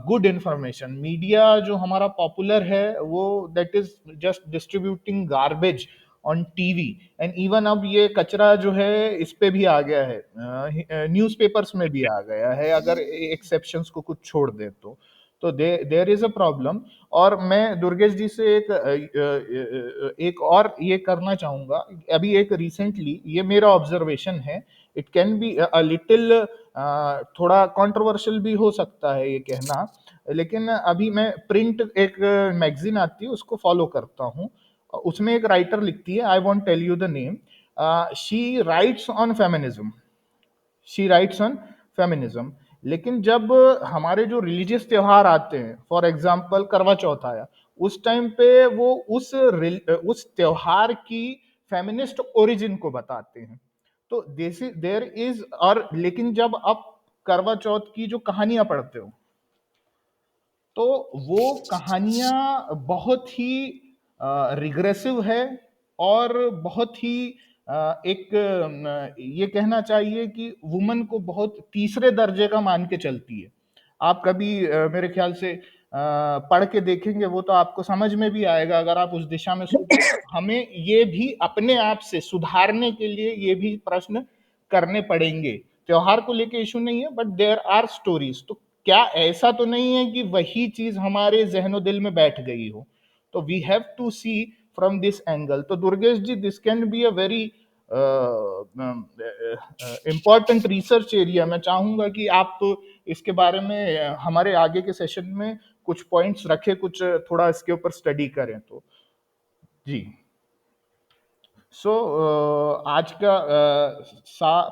good information. Media जो हमारा पॉपुलर है वो that is just distributing garbage on TV. And even अब ये कचरा जो है इस पे भी आ गया है, न्यूज़पेपर्स में भी आ गया है, अगर एक्सेप्शंस को कुछ छोड़ दे तो देयर इज अ प्रॉब्लम। और मैं दुर्गेश जी से एक और ये करना चाहूंगा। अभी एक रिसेंटली, ये मेरा ऑब्जर्वेशन है, it can be a little, थोड़ा कंट्रोवर्शियल भी हो सकता है ये कहना, लेकिन अभी मैं प्रिंट एक मैगजीन आती है उसको फॉलो करता हूँ। उसमें एक राइटर लिखती है, I won't tell you the name. She writes on feminism, she writes on feminism. लेकिन जब हमारे जो रिलीजियस त्योहार आते हैं, फॉर एग्जाम्पल करवा चौथ आया, उस टाइम पे वो उस त्योहार की फेमिनिस्ट ओरिजिन को बताते हैं। तो दिस इज देयर इज, और लेकिन जब आप करवा चौथ की जो कहानियां पढ़ते हो, तो वो कहानियां बहुत ही रिग्रेसिव है, और बहुत ही एक ये कहना चाहिए कि वुमन को बहुत तीसरे दर्जे का मान के चलती है। आप कभी मेरे ख्याल से पढ़ के देखेंगे, वो तो आपको समझ में भी आएगा अगर आप उस दिशा में सोचे। तो हमें ये भी अपने आप से सुधारने के लिए ये भी प्रश्न करने पड़ेंगे। त्योहार को लेके इशू नहीं है, बट देयर आर स्टोरीज। तो क्या ऐसा तो नहीं है कि वही चीज हमारे जहनो दिल में बैठ गई हो? तो we have to see from this angle. तो Durgesh ji, this can be a very important research area. मैं चाहूंगा कि आप इसके बारे में हमारे आगे के सेशन में कुछ पॉइंट्स रखें, कुछ थोड़ा इसके ऊपर स्टडी करें। तो जी, सो आज का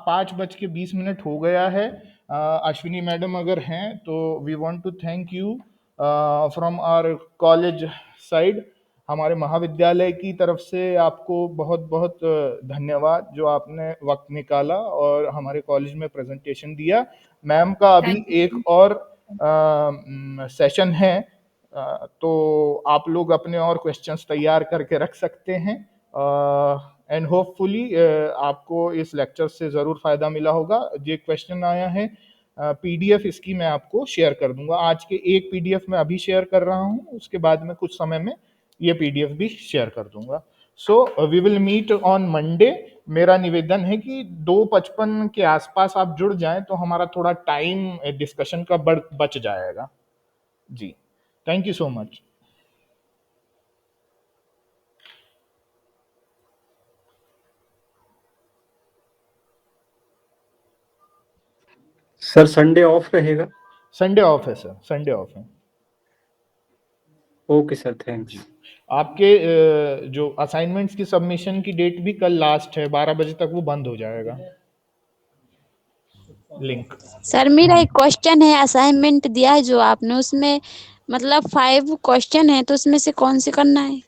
5:20 हो गया है। अश्विनी मैडम अगर हैं तो we want to thank you from our college side. हमारे महाविद्यालय की तरफ से आपको बहुत बहुत धन्यवाद जो आपने वक्त निकाला और हमारे कॉलेज में प्रेजेंटेशन दिया। मैम का अभी Thank you. एक और सेशन है, तो आप लोग अपने और क्वेश्चंस तैयार करके रख सकते हैं एंड होपफुली आपको इस लेक्चर से ज़रूर फ़ायदा मिला होगा। ये क्वेश्चन आया है, पीडीएफ इसकी मैं आपको शेयर कर दूंगा। आज के एक पीडीएफ मैं अभी शेयर कर रहा हूँ, उसके बाद में कुछ समय में ये पीडीएफ भी शेयर कर दूंगा। So we will meet on Monday. मेरा निवेदन है कि 2:55 के आसपास आप जुड़ जाएं तो हमारा थोड़ा टाइम डिस्कशन का बच जाएगा। जी, thank you so much. Sir Sunday off रहेगा? संडे ऑफ है सर, संडे ऑफ है। Okay sir, thanks. आपके जो असाइनमेंट्स की सबमिशन की डेट भी कल लास्ट है, 12 बजे तक वो बंद हो जाएगा लिंक। सर मेरा एक क्वेश्चन है, असाइनमेंट दिया है जो आपने, उसमें मतलब 5 क्वेश्चन है, तो उसमें से कौन से करना है?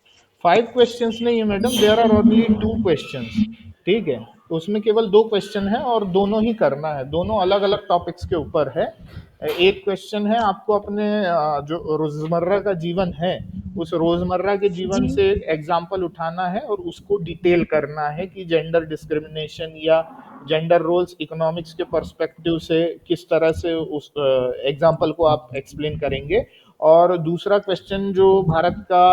5 क्वेश्चंस नहीं है madam, there are only 2 questions. ठीक है, तो उसमें केवल 2 क्वेश्चन है और दोनों ही करना है, दोनों अलग अलग टॉपिक्स के ऊपर है। एक क्वेश्चन है आपको अपने जो रोजमर्रा का जीवन है, उस रोजमर्रा के जीवन जी। से एक एग्जाम्पल उठाना है और उसको डिटेल करना है कि जेंडर डिस्क्रिमिनेशन या जेंडर रोल्स इकोनॉमिक्स के पर्सपेक्टिव से किस तरह से उस एग्जाम्पल को आप एक्सप्लेन करेंगे। और दूसरा क्वेश्चन जो भारत का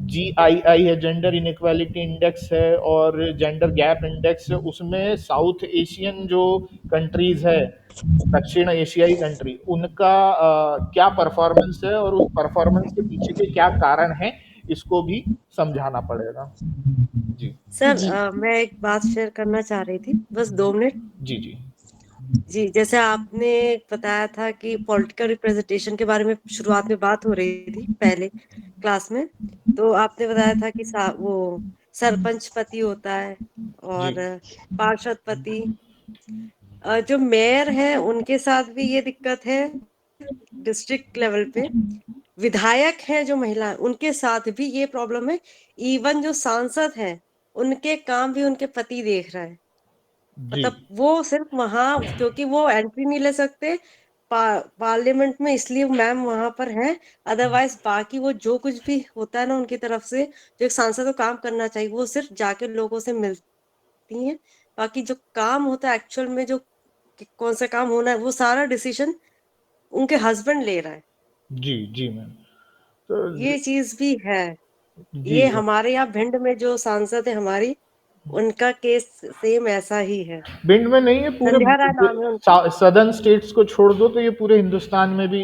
GII है, जेंडर इनइक्वालिटी इंडेक्स है और जेंडर गैप इंडेक्स है, उसमें साउथ एशियन जो कंट्रीज है, दक्षिण एशियाई कंट्री, उनका क्या परफॉर्मेंस है और उस परफॉर्मेंस के पीछे के क्या कारण है, इसको भी समझाना पड़ेगा। जी सर जी। मैं एक बात शेयर करना चाह रही थी, बस 2 मिनट। जी जी जी, जैसे आपने बताया था कि पॉलिटिकल रिप्रेजेंटेशन के बारे में शुरुआत में बात हो रही थी पहले क्लास में, तो आपने बताया था कि वो सरपंच पति होता है जी और पार्षद पति। जो मेयर है उनके साथ भी ये दिक्कत है, डिस्ट्रिक्ट लेवल पे विधायक हैं जो महिला, उनके साथ भी ये प्रॉब्लम है। इवन जो सांसद हैं उनके काम भी उनके पति देख रहा है। जी मतलब वो सिर्फ वहां, क्योंकि वो एंट्री नहीं ले सकते पार्लियामेंट में, इसलिए मैम वहां पर हैं। अदरवाइज बाकी वो जो कुछ भी होता है ना उनकी तरफ से, जो एक सांसद को काम करना चाहिए, वो सिर्फ जाके लोगों से मिलती हैं। बाकी जो काम होता है एक्चुअल में, जो कौन सा काम होना है, वो सारा डिसीजन उनके हस्बैंड ले रहा है। जी जी मैम। तो ये चीज भी है। जी ये हमारे यहाँ भिंड में जो सांसद है हमारी, उनका केस सेम ऐसा ही है। भिंड में नहीं है, पूरे संध्या राय नाम है उनका। सदर्न स्टेट्स को छोड़ दो तो ये पूरे हिंदुस्तान में भी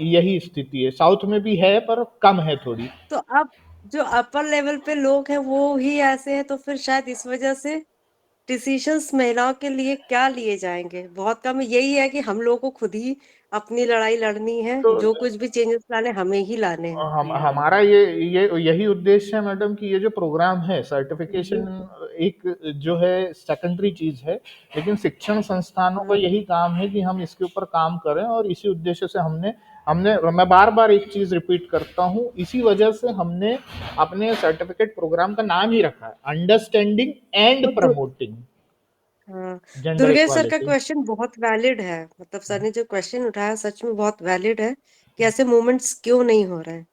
यही स्थिति है। साउथ में भी है पर कम है थोड़ी। तो अब जो अपर लेवल पे लोग हैं वो ही ऐसे हैं, तो फिर शायद इस वजह से डिसीजंस महिलाओं के लिए क्या लिए जाएंगे, बहुत कम है। यही है कि हम लोगों को खुद ही अपनी लड़ाई लड़नी है, तो जो कुछ भी चेंजेस लाने हमें ही लाने हैं। हमारा ये यही उद्देश्य है मैडम कि ये जो प्रोग्राम है सर्टिफिकेशन एक जो है सेकेंडरी चीज है, लेकिन शिक्षण संस्थानों का यही काम है कि हम इसके ऊपर काम करें। और इसी उद्देश्य से हमने हमने मैं बार बार एक चीज रिपीट करता हूँ, इसी वजह से हमने अपने सर्टिफिकेट प्रोग्राम का नाम ही रखा है, अंडरस्टैंडिंग एंड तो प्रमोटिंग हाँ, जेंडर दुर्गेश सर का इक्वालिटी। क्वेश्चन बहुत वैलिड है। मतलब सर ने जो क्वेश्चन उठाया सच में बहुत वैलिड है कि ऐसे मूवमेंट्स क्यों नहीं हो रहे हैं।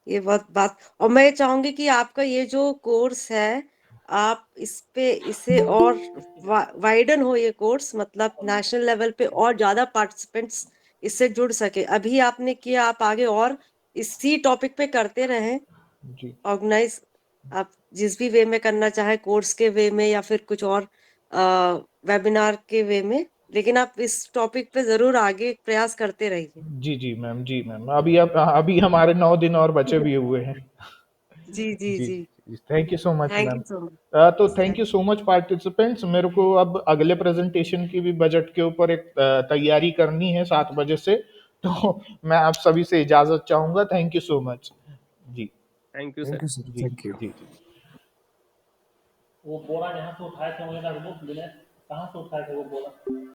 ये बहुत बात, और मैं चाहूंगी कि आपका ये जो कोर्स है, आप इस पे इसे और वाइडन हो ये कोर्स, मतलब नेशनल लेवल पे और ज्यादा पार्टिसिपेंट्स इससे जुड़ सके। अभी आपने किया, आप आगे और इसी टॉपिक पे करते रहें जी ऑर्गेनाइज। आप जिस भी वे में करना चाहे, कोर्स के वे में या फिर कुछ और वेबिनार के वे में, लेकिन आप इस टॉपिक पे जरूर आगे प्रयास करते रहिए। जी जी मैम, जी मैम। अभी हमारे 9 दिन और बचे भी हुए हैं। जी जी जी जी। Thank you so much thank ma'am. You so much. तो thank you so much participants. मेरे को अब अगले प्रेजेंटेशन की भी बजट के ऊपर एक तैयारी करनी है 7 बजे से, तो मैं आप सभी से इजाजत चाहूंगा। Thank you so much. जी thank you thank sir. You sir, जी थैंक यू। जी जी। वो बोरा यहाँ से उठाए थे, मुझे लगा वो कहाँ से उठाए थे वो बोरा।